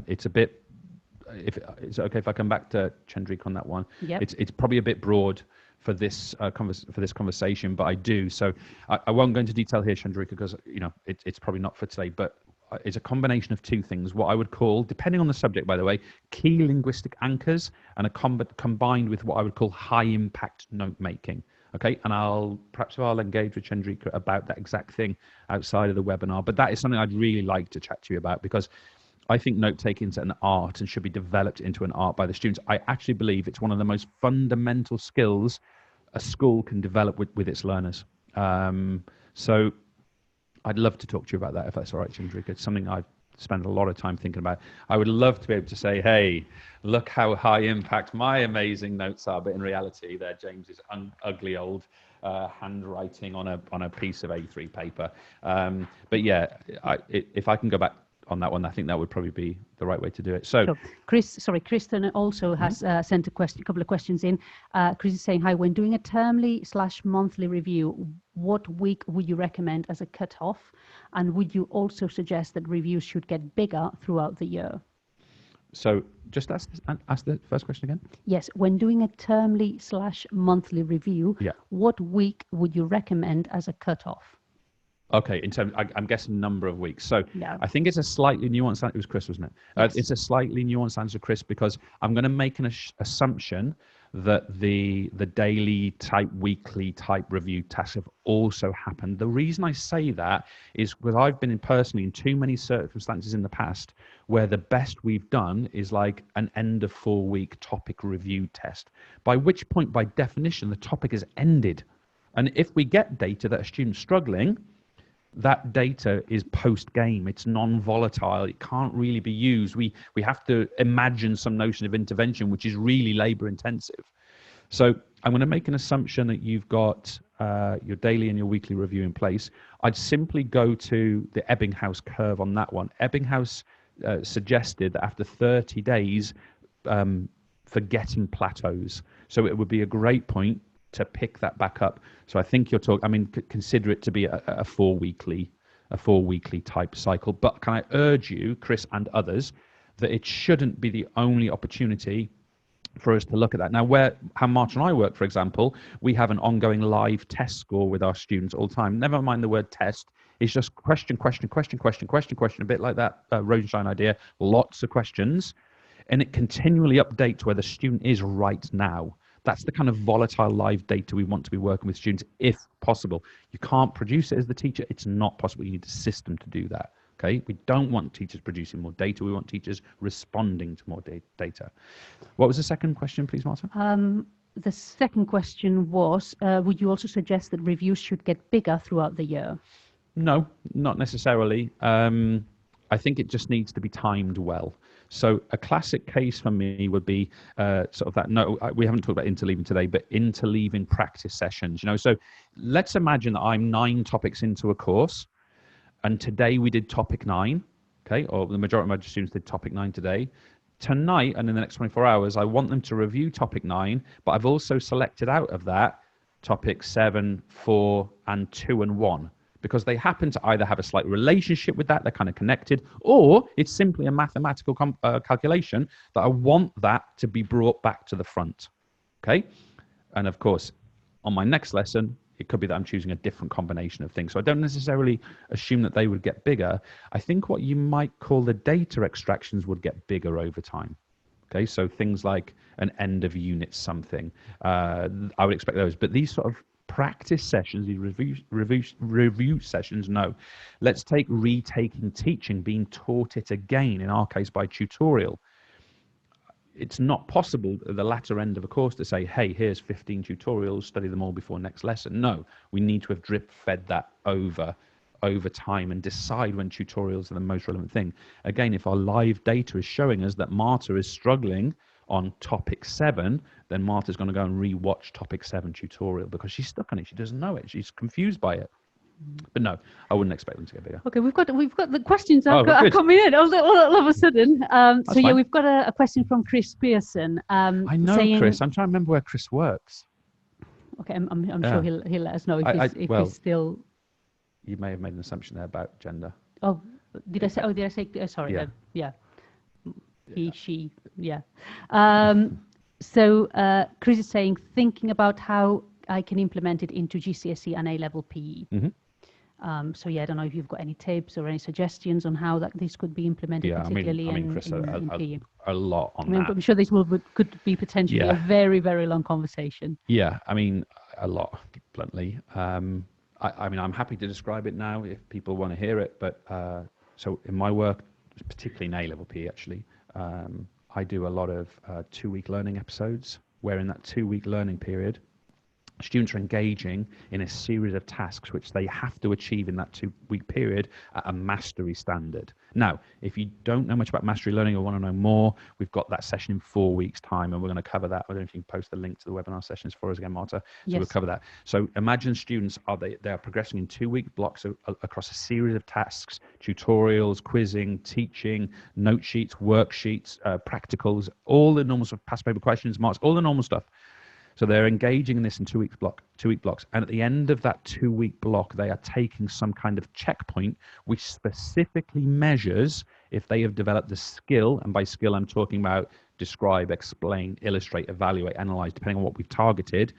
It's a bit. If it's okay if I come back to Chandrika on that one. Yep. It's probably a bit broad for this conversation, but I do. So I won't go into detail here, Chandrika, because it's probably not for today. But it's a combination of 2 things. What I would call, depending on the subject, by the way, key linguistic anchors, and combined with what I would call high impact note making. Okay, and I'll engage with Chandrika about that exact thing outside of the webinar. But that is something I'd really like to chat to you about, because I think note-taking is an art and should be developed into an art by the students. I actually believe it's one of the most fundamental skills a school can develop with its learners. So I'd love to talk to you about that, if that's all right, Chandrika. It's something I've spent a lot of time thinking about. I would love to be able to say, hey, look how high impact my amazing notes are. But in reality, they're James's ugly old handwriting on a piece of A3 paper. But yeah, if I can go back on that one, I think that would probably be the right way to do it. So, Kristen also has sent a couple of questions in. Chris is saying, hi, when doing a termly/monthly review, what week would you recommend as a cutoff? And would you also suggest that reviews should get bigger throughout the year? So just ask the first question again. Yes, when doing a termly/monthly review, what week would you recommend as a cutoff? Okay, in terms, I'm guessing number of weeks. So Yeah. I think it's a slightly nuanced answer. It was Chris, wasn't it? Yes. It's a slightly nuanced answer, Chris, because I'm going to make an assumption that the daily type, weekly type review tasks have also happened. The reason I say that is because I've been personally in too many circumstances in the past where the best we've done is like an end of 4-week topic review test, by which point, by definition, the topic is ended. And if we get data that a student's struggling, that data is post-game. It's non-volatile. It can't really be used. We have to imagine some notion of intervention, which is really labor-intensive. So I'm going to make an assumption that you've got your daily and your weekly review in place. I'd simply go to the Ebbinghaus curve on that one. Ebbinghaus suggested that after 30 days, forgetting plateaus. So it would be a great point to pick that back up. So I think you're talking, I mean, consider it to be a 4-weekly type cycle. But can I urge you, Chris and others, that it shouldn't be the only opportunity for us to look at that. Now, how Marta and I work, for example, we have an ongoing live test score with our students all the time. Never mind the word test. It's just question, a bit like that Rosa Shine idea. Lots of questions. And it continually updates where the student is right now. That's the kind of volatile live data we want to be working with students, if possible. You can't produce it as the teacher. It's not possible. You need a system to do that. Okay, we don't want teachers producing more data. We want teachers responding to more data. What was the second question, please, Marta? The second question was, would you also suggest that reviews should get bigger throughout the year? No, not necessarily. I think it just needs to be timed well. So a classic case for me would be sort of that. No, we haven't talked about interleaving today, but interleaving practice sessions. So let's imagine that I'm 9 topics into a course, and today we did topic 9. Okay, or the majority of my students did topic 9 today. Tonight and in the next 24 hours, I want them to review topic 9, but I've also selected out of that topic 7, 4, and 2 and 1. Because they happen to either have a slight relationship with that, they're kind of connected, or it's simply a mathematical calculation that I want that to be brought back to the front. Okay? And of course, on my next lesson, it could be that I'm choosing a different combination of things. So I don't necessarily assume that they would get bigger. I think what you might call the data extractions would get bigger over time. Okay, so things like an end of unit something, I would expect those. But these sort of practice sessions, these review sessions, no. Let's take retaking teaching, being taught it again, in our case by tutorial. It's not possible at the latter end of a course to say, hey, here's 15 tutorials, study them all before next lesson. No, we need to have drip fed that over time and decide when tutorials are the most relevant thing. Again, if our live data is showing us that Marta is struggling on topic 7, then Marta's going to go and re-watch topic 7 tutorial because she's stuck on it. She doesn't know it. She's confused by it. But no, I wouldn't expect them to get bigger. Okay, we've got the questions are coming in all of a sudden. So yeah, we've got a question from Chris Pearson. I know saying, Chris. I'm trying to remember where Chris works. Okay, I'm sure he'll let us know if he's still. You may have made an assumption there about gender. Oh, did I say? Oh, did I say? Sorry. Yeah. Yeah. He, she. Yeah. So Chris is saying, thinking about how I can implement it into GCSE and A-level PE. Mm-hmm. So yeah, I don't know if you've got any tips or any suggestions on how this could be implemented, particularly in Chris, in PE. A lot on that. I'm sure this could be potentially a very, very long conversation. Yeah, I mean, a lot, bluntly. I mean, I'm happy to describe it now if people want to hear it. But so in my work, particularly in A-level PE, actually, I do a lot of 2-week learning episodes, where in that 2-week learning period, students are engaging in a series of tasks which they have to achieve in that 2-week period at a mastery standard. Now, if you don't know much about mastery learning or want to know more, we've got that session in 4 weeks' time, and we're going to cover that. I don't know if you can post the link to the webinar sessions for us again, Marta. So yes. We'll cover that. So imagine students they are progressing in 2-week blocks across a series of tasks, tutorials, quizzing, teaching, note sheets, worksheets, practicals, all the normal sort of past paper questions, marks, all the normal stuff. So they're engaging in this in 2-week blocks. And at the end of that 2-week block, they are taking some kind of checkpoint which specifically measures if they have developed the skill. And by skill, I'm talking about describe, explain, illustrate, evaluate, analyze, depending on what we've targeted.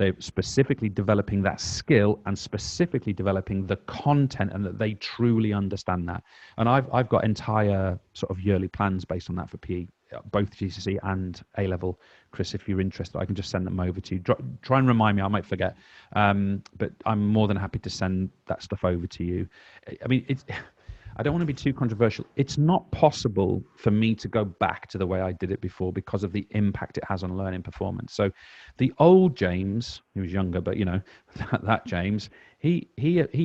They're specifically developing that skill and specifically developing the content, and that they truly understand that. And I've got entire sort of yearly plans based on that for PE, both GCSE and A level. Chris, if you're interested, I can just send them over to you. Try and remind me, I might forget. But I'm more than happy to send that stuff over to you. I mean, I don't want to be too controversial. It's not possible for me to go back to the way I did it before because of the impact it has on learning performance. So the old James, he was younger, but that James, he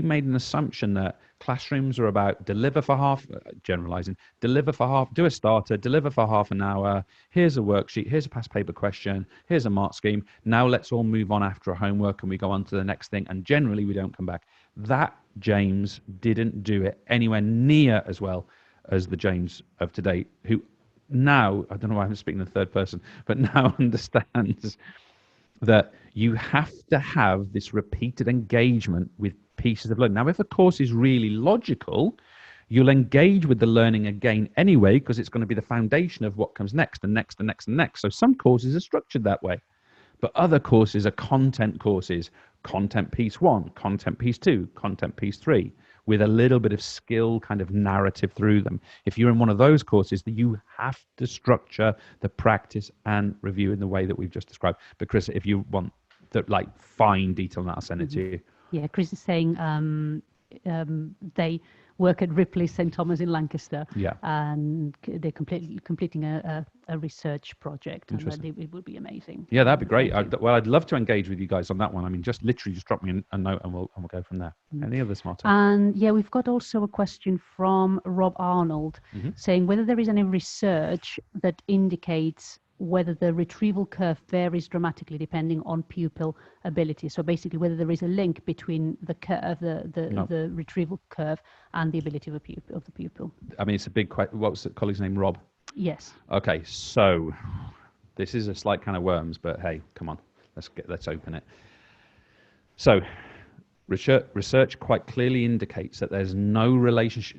made an assumption that classrooms are about deliver for half, generalizing, deliver for half, do a starter, deliver for half an hour. Here's a worksheet. Here's a past paper question. Here's a mark scheme. Now let's all move on after a homework and we go on to the next thing. And generally we don't come back. That James didn't do it anywhere near as well as the James of today, who now, I don't know why I'm speaking in the third person, but now understands that you have to have this repeated engagement with pieces of learning. Now, if a course is really logical, you'll engage with the learning again anyway, because it's going to be the foundation of what comes next and next and next and next. So some courses are structured that way. But other courses are content courses, content piece 1, content piece 2, content piece 3, with a little bit of skill kind of narrative through them. If you're in one of those courses, you have to structure the practice and review in the way that we've just described. But Chris, if you want the fine detail on that, I'll send it to you. Yeah, Chris is saying they work at Ripley St. Thomas in Lancaster, and they're completing a research project, and it would be amazing. Yeah, that'd be great. I'd love to engage with you guys on that one. I mean, just drop me a note and we'll go from there. Any others, Martin? And yeah, we've got also a question from Rob Arnold saying whether there is any research that indicates whether the retrieval curve varies dramatically depending on pupil ability. So basically, whether there is a link between the curve, the retrieval curve, and the ability of the pupil. I mean, it's a big question. What was the colleague's name? Rob? Yes. Okay, so this is a slight kind of worms, but hey, come on, let's open it. So research quite clearly indicates that there's no relationship.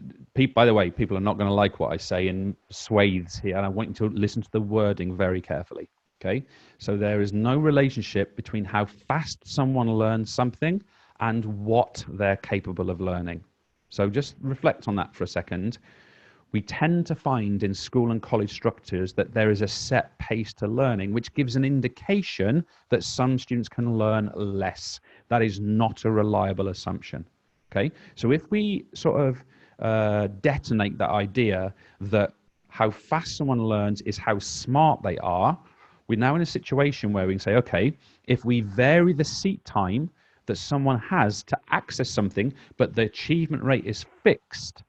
By the way, people are not going to like what I say in swathes here, and I want you to listen to the wording very carefully. Okay, so there is no relationship between how fast someone learns something and what they're capable of learning. So just reflect on that for a second. We tend to find in school and college structures that there is a set pace to learning, which gives an indication that some students can learn less. That is not a reliable assumption. Okay, so if we sort of detonate that idea that how fast someone learns is how smart they are, we're now in a situation where we can say, okay, if we vary the seat time that someone has to access something, but the achievement rate is fixed,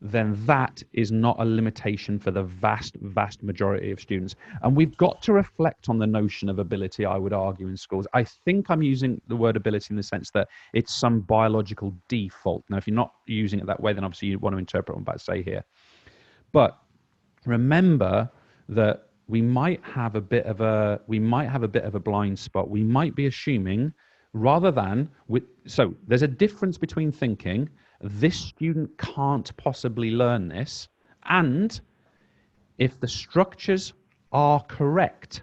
then that is not a limitation for the vast majority of students. And we've got to reflect on the notion of ability, I would argue, in schools. I think I'm using the word ability in the sense that it's some biological default. Now, if you're not using it that way, then obviously you want to interpret what I'm about to say here. But remember that we might have a bit of a blind spot. We might be assuming so there's a difference between thinking this student can't possibly learn this, and if the structures are correct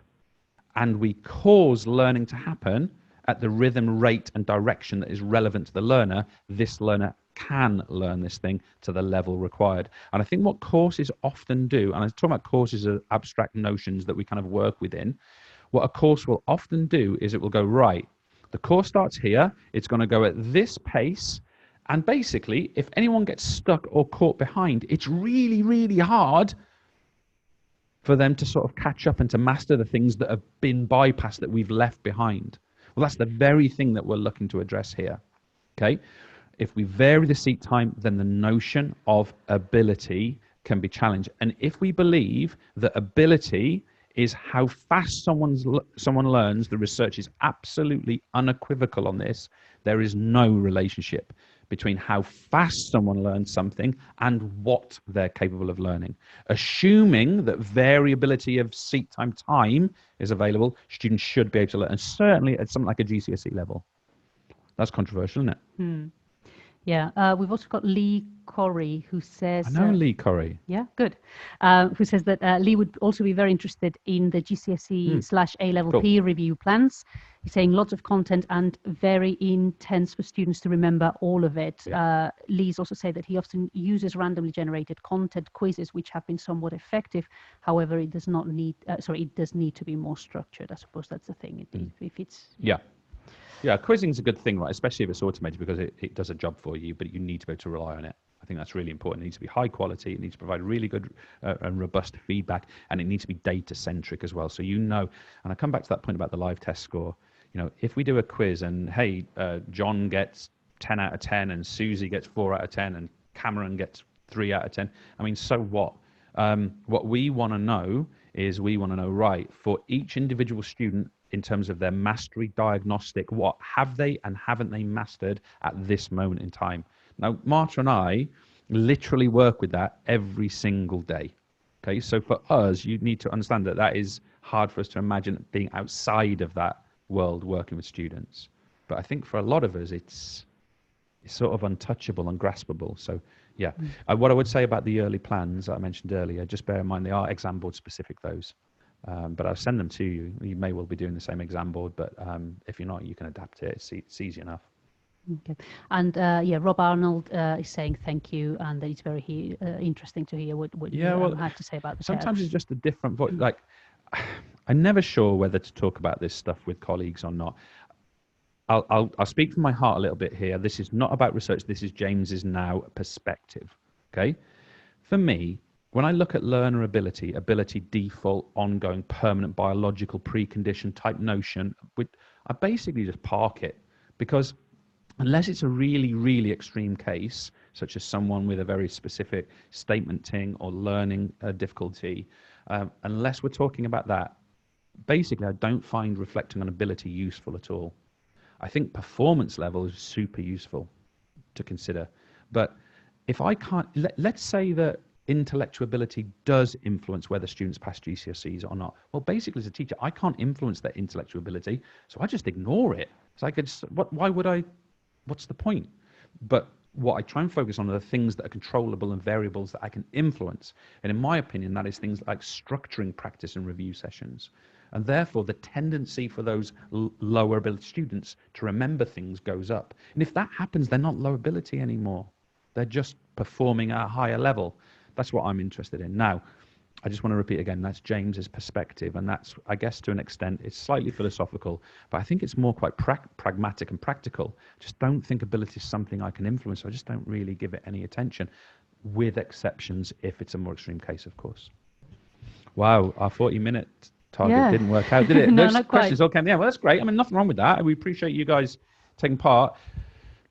and we cause learning to happen at the rhythm, rate, and direction that is relevant to the learner, this learner can learn this thing to the level required. And I think what courses often do, and I'm talking about courses as abstract notions that we kind of work within, what a course will often do is it will go, right, the course starts here, it's going to go at this pace, and basically, if anyone gets stuck or caught behind, it's really, really hard for them to sort of catch up and to master the things that have been bypassed, that we've left behind. Well, that's the very thing that we're looking to address here. Okay? If we vary the seat time, then the notion of ability can be challenged. And if we believe that ability is how fast someone learns, the research is absolutely unequivocal on this. There is no relationship between how fast someone learns something and what they're capable of learning. Assuming that variability of seat time is available, students should be able to learn, and certainly at something like a GCSE level. That's controversial, isn't it? Yeah, we've also got Lee Corey, who says... I know Lee Corey. Yeah, good. Who says that Lee would also be very interested in the GCSE / A-level Cool. PE review plans. He's saying lots of content and very intense for students to remember all of it. Lee's also said that he often uses randomly generated content quizzes, which have been somewhat effective. However, it does not need, it does need to be more structured. I suppose that's the thing. If it's Yeah, quizzing is a good thing, right? Especially if it's automated, because it does a job for you, but you need to be able to rely on it. I think that's really important. It needs to be high quality. It needs to provide really good and robust feedback, and it needs to be data centric as well. So and I come back to that point about the live test score. If we do a quiz and hey, John gets 10 out of 10 and Susie gets 4 out of 10 and Cameron gets 3 out of 10. I mean, so what? What we want to know is right, for each individual student, in terms of their mastery diagnostic, what have they and haven't they mastered at this moment in time? Now, Marta and I literally work with that every single day. Okay, so for us, you need to understand that is hard for us to imagine being outside of that world working with students. But I think for a lot of us, it's sort of untouchable, ungraspable. So yeah, what I would say about the early plans that I mentioned earlier, just bear in mind they are exam board specific, those. But I'll send them to you. You may well be doing the same exam board, but if you're not, you can adapt it. It's easy enough. Okay. And Rob Arnold is saying thank you, and that it's very interesting to hear what you have to say about the sometimes curves. It's just a different voice. Like, I'm never sure whether to talk about this stuff with colleagues or not. I'll speak from my heart a little bit here. This is not about research. This is James's now perspective. Okay, for me, when I look at learner ability, default, ongoing, permanent, biological, precondition type notion, I basically just park it, because unless it's a really, really extreme case, such as someone with a very specific statementing or learning difficulty, unless we're talking about that, basically I don't find reflecting on ability useful at all. I think performance level is super useful to consider. But if I can't, let's say that intellectual ability does influence whether students pass GCSEs or not. Well, basically as a teacher, I can't influence their intellectual ability, so I just ignore it. So why would I? What's the point? But what I try and focus on are the things that are controllable and variables that I can influence. And in my opinion, that is things like structuring practice and review sessions. And therefore, the tendency for those lower ability students to remember things goes up. And if that happens, they're not low ability anymore. They're just performing at a higher level. That's what I'm interested in. Now, I just want to repeat again, that's James's perspective. And that's, I guess, to an extent, it's slightly philosophical, but I think it's more quite pragmatic and practical. Just don't think ability is something I can influence. I just don't really give it any attention, with exceptions if it's a more extreme case, of course. Wow, our 40-minute target didn't work out, did it? No, Those not questions quite. all came. Yeah, well, that's great. I mean, nothing wrong with that. We appreciate you guys taking part.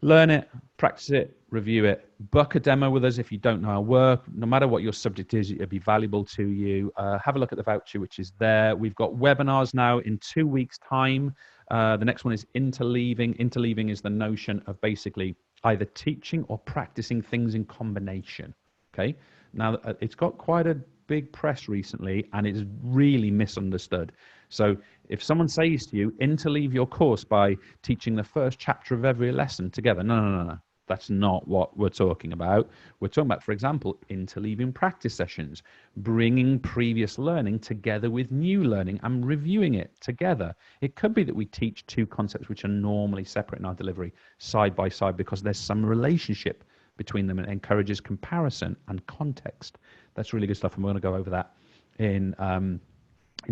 Learn it, practice it, review it. Book a demo with us if you don't know our work. No matter what your subject is, it'll be valuable to you. Have a look at the voucher, which is there. We've got webinars now in 2 weeks' time. The next one is interleaving. Interleaving is the notion of basically either teaching or practicing things in combination. Okay. Now, it's got quite a big press recently, and it's really misunderstood. So if someone says to you, interleave your course by teaching the first chapter of every lesson together, no. That's not what we're talking about. We're talking about, for example, interleaving practice sessions, bringing previous learning together with new learning and reviewing it together. It could be that we teach two concepts which are normally separate in our delivery side by side because there's some relationship between them, and it encourages comparison and context. That's really good stuff, and we're going to go over that in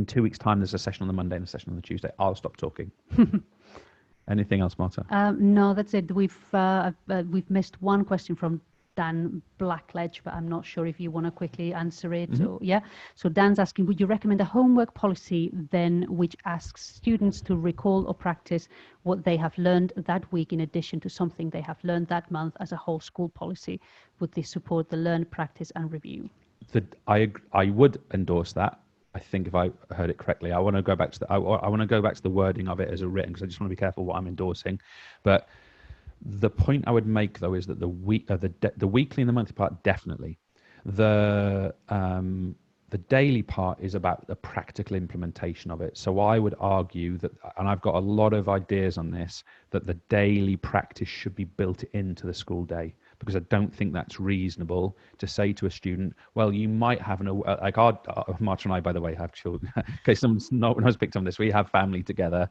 2 weeks' time. There's a session on the Monday and a session on the Tuesday. I'll stop talking. Anything else, Marta? No, that's it. We've missed one question from Dan Blackledge, but I'm not sure if you want to quickly answer it. Mm-hmm. So Dan's asking, would you recommend a homework policy then which asks students to recall or practice what they have learned that week in addition to something they have learned that month as a whole school policy? Would this support the learn, practice and review? I would endorse that. I think if I heard it correctly, I want to go back to the wording of it as a written, because I just want to be careful what I'm endorsing. But the point I would make though is that the weekly and the monthly part, definitely. The The daily part is about the practical implementation of it. So I would argue that, and I've got a lot of ideas on this, that the daily practice should be built into the school day, because I don't think that's reasonable to say to a student, well, you might have like Marta and I, by the way, have children. In case no one has picked on this, we have family together.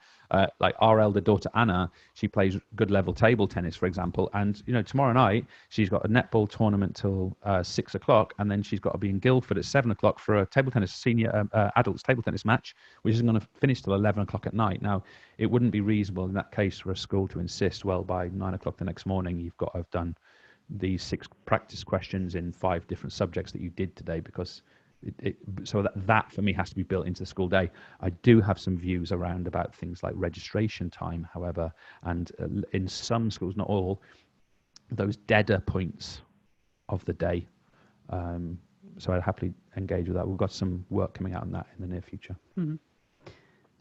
Like our elder daughter, Anna, she plays good level table tennis, for example. And, tomorrow night, she's got a netball tournament till 6 o'clock. And then she's got to be in Guildford at 7 o'clock for a table tennis, senior adults table tennis match, which isn't going to finish till 11 o'clock at night. Now, it wouldn't be reasonable in that case for a school to insist, well, by 9 o'clock the next morning, you've got to have done these 6 practice questions in 5 different subjects that you did today, because so that for me has to be built into the school day. I do have some views around about things like registration time, however, and in some schools, not all, those deader points of the day. So I'd happily engage with that. We've got some work coming out on that in the near future. Mm-hmm.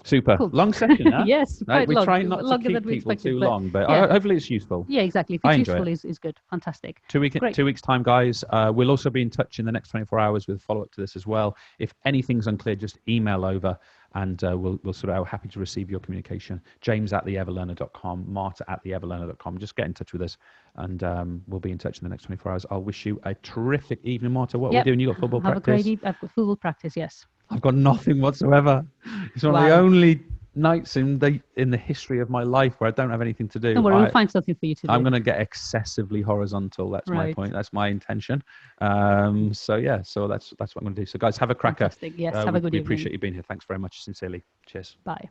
Super. Cool. Long session, huh? Yes, Right? quite We long. try not to Longer keep than we people expected, too but long, but yeah. hopefully it's useful. Yeah, exactly. If I it's enjoy useful, is good. Fantastic. 2 Great. weeks time, guys. We'll also be in touch in the next 24 hours with follow-up to this as well. If anything's unclear, just email over and we'll sort out. Happy to receive your communication. James@theeverlearner.com, Marta@theeverlearner.com. Just get in touch with us and we'll be in touch in the next 24 hours. I'll wish you a terrific evening, Marta. What are we doing? You got football Have practice? a great evening. I've got football practice, yes. I've got nothing whatsoever. It's one of the only nights in the history of my life where I don't have anything to do. Don't worry, we'll find something for you to do. I'm going to get excessively horizontal. That's my point. That's my intention. So that's what I'm going to do. So guys, have a cracker. Fantastic. Yes, have a good evening. We appreciate you being here. Thanks very much. Sincerely. Cheers. Bye.